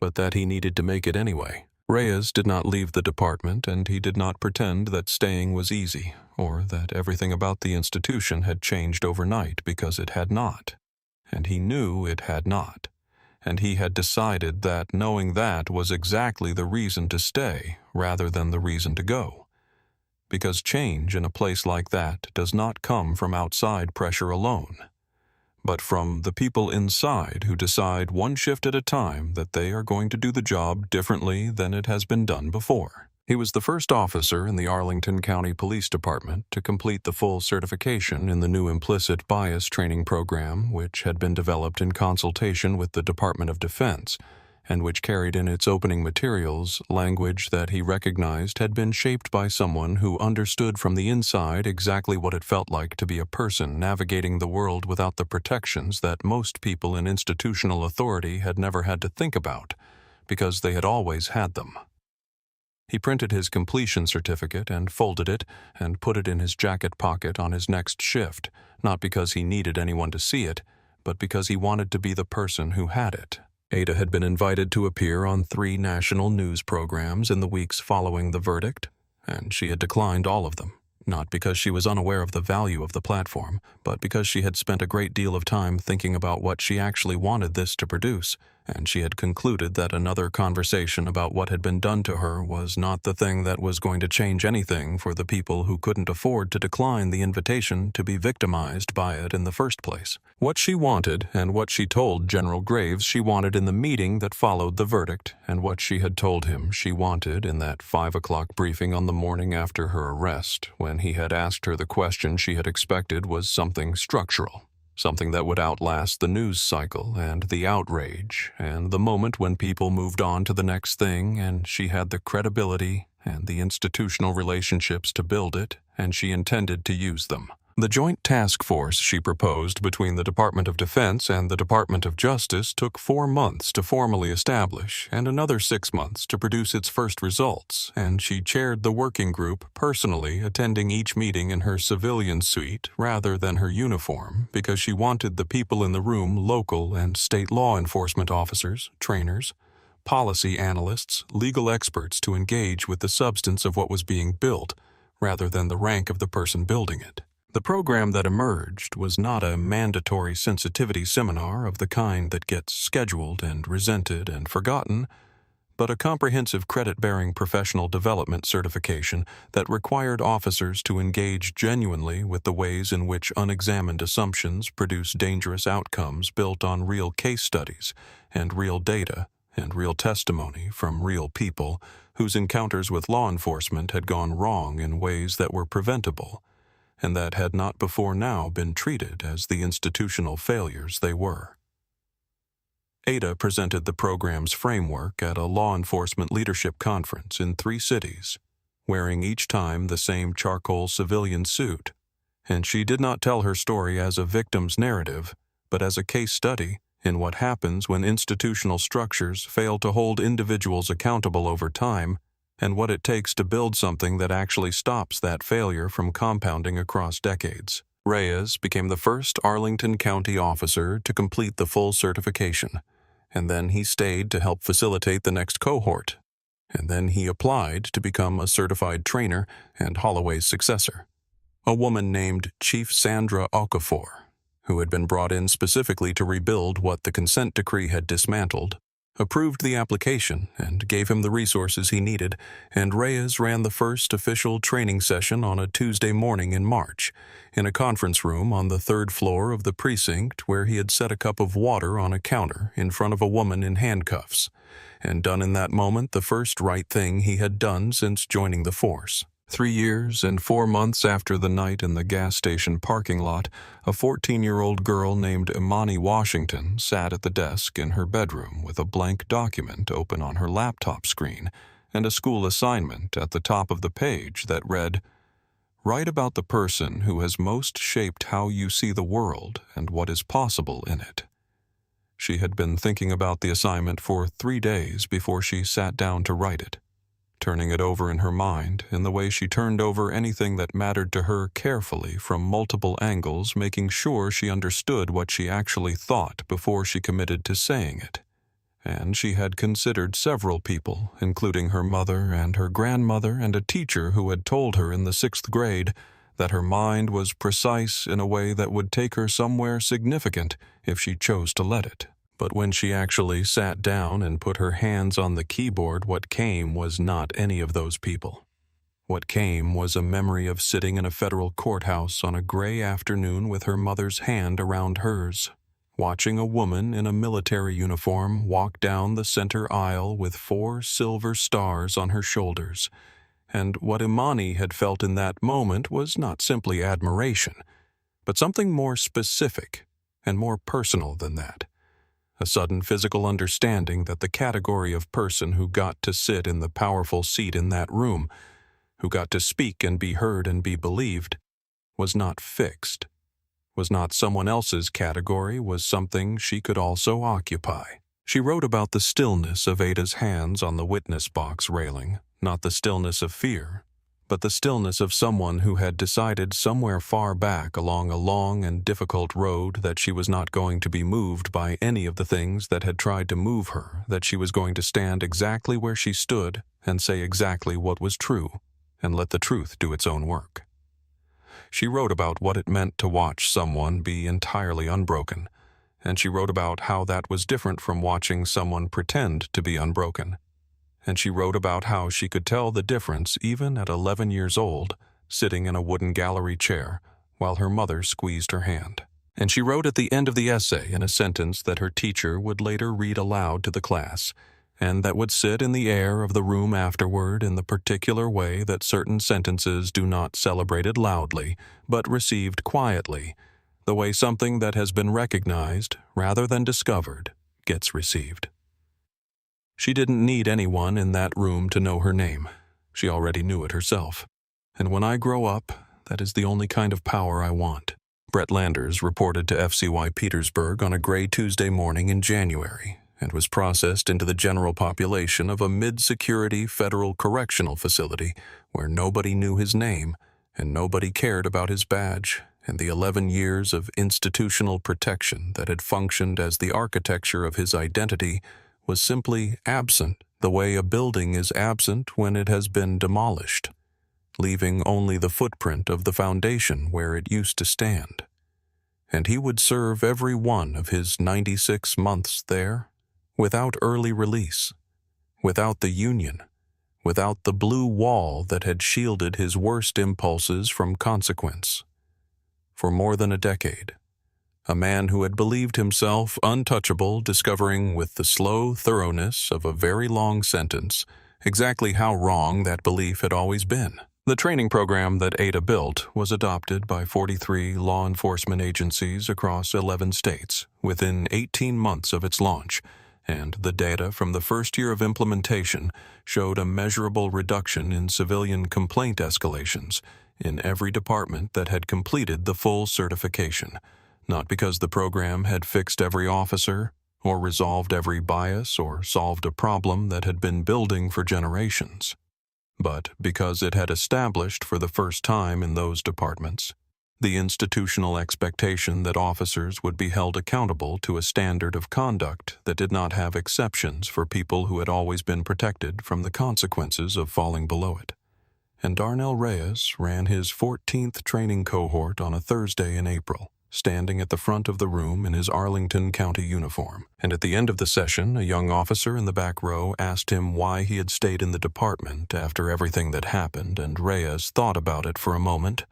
but that he needed to make it anyway. Reyes did not leave the department, and he did not pretend that staying was easy, or that everything about the institution had changed overnight, because it had not. And he knew it had not. And he had decided that knowing that was exactly the reason to stay, rather than the reason to go. Because change in a place like that does not come from outside pressure alone, but from the people inside who decide one shift at a time that they are going to do the job differently than it has been done before. He was the first officer in the Arlington County Police Department to complete the full certification in the new implicit bias training program, which had been developed in consultation with the Department of Defense, and which carried in its opening materials language that he recognized had been shaped by someone who understood from the inside exactly what it felt like to be a person navigating the world without the protections that most people in institutional authority had never had to think about, because they had always had them. He printed his completion certificate and folded it and put it in his jacket pocket on his next shift, not because he needed anyone to see it, but because he wanted to be the person who had it. Ada had been invited to appear on 3 national news programs in the weeks following the verdict, and she had declined all of them, not because she was unaware of the value of the platform, but because she had spent a great deal of time thinking about what she actually wanted this to produce, and she had concluded that another conversation about what had been done to her was not the thing that was going to change anything for the people who couldn't afford to decline the invitation to be victimized by it in the first place. What she wanted, and what she told General Graves she wanted in the meeting that followed the verdict, and what she had told him she wanted in that 5 o'clock briefing on the morning after her arrest, when he had asked her the question she had expected, was something structural. Something that would outlast the news cycle and the outrage and the moment when people moved on to the next thing, and she had the credibility and the institutional relationships to build it, and she intended to use them. The joint task force she proposed between the Department of Defense and the Department of Justice took 4 months to formally establish and another 6 months to produce its first results, and she chaired the working group personally, attending each meeting in her civilian suite rather than her uniform, because she wanted the people in the room local and state law enforcement officers, trainers, policy analysts, legal experts to engage with the substance of what was being built rather than the rank of the person building it. The program that emerged was not a mandatory sensitivity seminar of the kind that gets scheduled and resented and forgotten, but a comprehensive credit-bearing professional development certification that required officers to engage genuinely with the ways in which unexamined assumptions produce dangerous outcomes built on real case studies and real data and real testimony from real people whose encounters with law enforcement had gone wrong in ways that were preventable, and that had not before now been treated as the institutional failures they were. Ada presented the program's framework at a law enforcement leadership conference in 3 cities, wearing each time the same charcoal civilian suit, and she did not tell her story as a victim's narrative, but as a case study in what happens when institutional structures fail to hold individuals accountable over time, and what it takes to build something that actually stops that failure from compounding across decades. Reyes became the first Arlington County officer to complete the full certification, and then he stayed to help facilitate the next cohort, and then he applied to become a certified trainer and Holloway's successor, a woman named Chief Sandra Okafor, who had been brought in specifically to rebuild what the consent decree had dismantled, approved the application and gave him the resources he needed, and Reyes ran the first official training session on a Tuesday morning in March, in a conference room on the 3rd floor of the precinct, where he had set a cup of water on a counter in front of a woman in handcuffs, and done in that moment the first right thing he had done since joining the force. 3 years and 4 months after the night in the gas station parking lot, a 14-year-old girl named Imani Washington sat at the desk in her bedroom with a blank document open on her laptop screen and a school assignment at the top of the page that read, "Write about the person who has most shaped how you see the world and what is possible in it." She had been thinking about the assignment for 3 days before she sat down to write it, turning it over in her mind in the way she turned over anything that mattered to her carefully from multiple angles, making sure she understood what she actually thought before she committed to saying it. And she had considered several people, including her mother and her grandmother and a teacher who had told her in the 6th grade that her mind was precise in a way that would take her somewhere significant if she chose to let it. But when she actually sat down and put her hands on the keyboard, what came was not any of those people. What came was a memory of sitting in a federal courthouse on a gray afternoon with her mother's hand around hers, watching a woman in a military uniform walk down the center aisle with 4 silver stars on her shoulders. And what Imani had felt in that moment was not simply admiration, but something more specific and more personal than that. a sudden physical understanding that the category of person who got to sit in the powerful seat in that room, who got to speak and be heard and be believed, was not fixed, was not someone else's category, was something she could also occupy. She wrote about the stillness of Ada's hands on the witness box railing, not the stillness of fear, but the stillness of someone who had decided somewhere far back along a long and difficult road that she was not going to be moved by any of the things that had tried to move her, that she was going to stand exactly where she stood and say exactly what was true, and let the truth do its own work. She wrote about what it meant to watch someone be entirely unbroken, and she wrote about how that was different from watching someone pretend to be unbroken. And she wrote about how she could tell the difference even at 11 years old, sitting in a wooden gallery chair while her mother squeezed her hand. And she wrote at the end of the essay in a sentence that her teacher would later read aloud to the class, and that would sit in the air of the room afterward in the particular way that certain sentences do not celebrated loudly, but received quietly, the way something that has been recognized, rather than discovered, gets received. She didn't need anyone in that room to know her name. She already knew it herself. And when I grow up, that is the only kind of power I want. Brett Landers reported to FCY Petersburg on a gray Tuesday morning in January, and was processed into the general population of a mid-security federal correctional facility where nobody knew his name and nobody cared about his badge, and the 11 years of institutional protection that had functioned as the architecture of his identity was simply absent, the way a building is absent when it has been demolished, leaving only the footprint of the foundation where it used to stand. And he would serve every one of his 96 months there, without early release, without the union, without the blue wall that had shielded his worst impulses from consequence. For more than a decade, a man who had believed himself untouchable, discovering with the slow thoroughness of a very long sentence exactly how wrong that belief had always been. The training program that Ada built was adopted by 43 law enforcement agencies across 11 states within 18 months of its launch, and the data from the first year of implementation showed a measurable reduction in civilian complaint escalations in every department that had completed the full certification, not because the program had fixed every officer or resolved every bias or solved a problem that had been building for generations, but because it had established for the first time in those departments the institutional expectation that officers would be held accountable to a standard of conduct that did not have exceptions for people who had always been protected from the consequences of falling below it. And Darnell Reyes ran his 14th training cohort on a Thursday in April, standing at the front of the room in his Arlington County uniform. And at the end of the session, a young officer in the back row asked him why he had stayed in the department after everything that happened, and Reyes thought about it for a moment,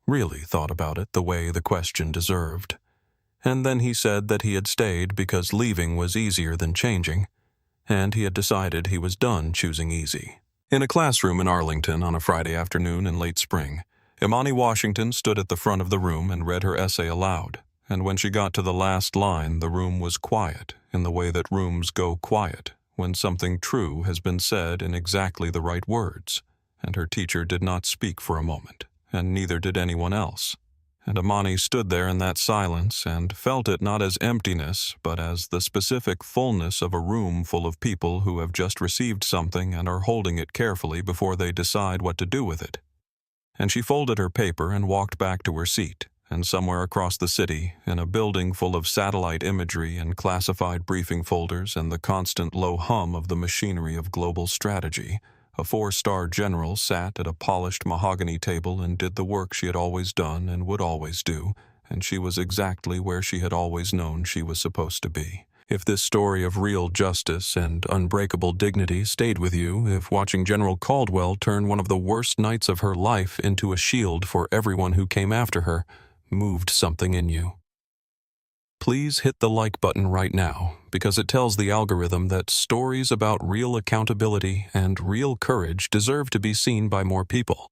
really thought about it the way the question deserved. And then he said that he had stayed because leaving was easier than changing, and he had decided he was done choosing easy. In a classroom in Arlington on a Friday afternoon in late spring, Imani Washington stood at the front of the room and read her essay aloud, and when she got to the last line, the room was quiet in the way that rooms go quiet when something true has been said in exactly the right words, and her teacher did not speak for a moment, and neither did anyone else. And Imani stood there in that silence and felt it not as emptiness, but as the specific fullness of a room full of people who have just received something and are holding it carefully before they decide what to do with it. And she folded her paper and walked back to her seat, and somewhere across the city, in a building full of satellite imagery and classified briefing folders and the constant low hum of the machinery of global strategy, a 4-star general sat at a polished mahogany table and did the work she had always done and would always do, and she was exactly where she had always known she was supposed to be. If this story of real justice and unbreakable dignity stayed with you, if watching General Caldwell turn one of the worst nights of her life into a shield for everyone who came after her, moved something in you, please hit the like button right now, because it tells the algorithm that stories about real accountability and real courage deserve to be seen by more people.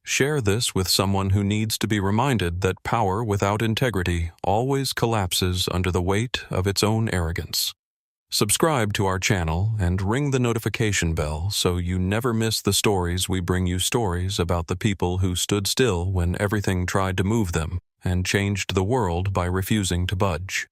Share this with someone who needs to be reminded that power without integrity always collapses under the weight of its own arrogance. Subscribe to our channel and ring the notification bell so you never miss the stories we bring you, stories about the people who stood still when everything tried to move them and changed the world by refusing to budge.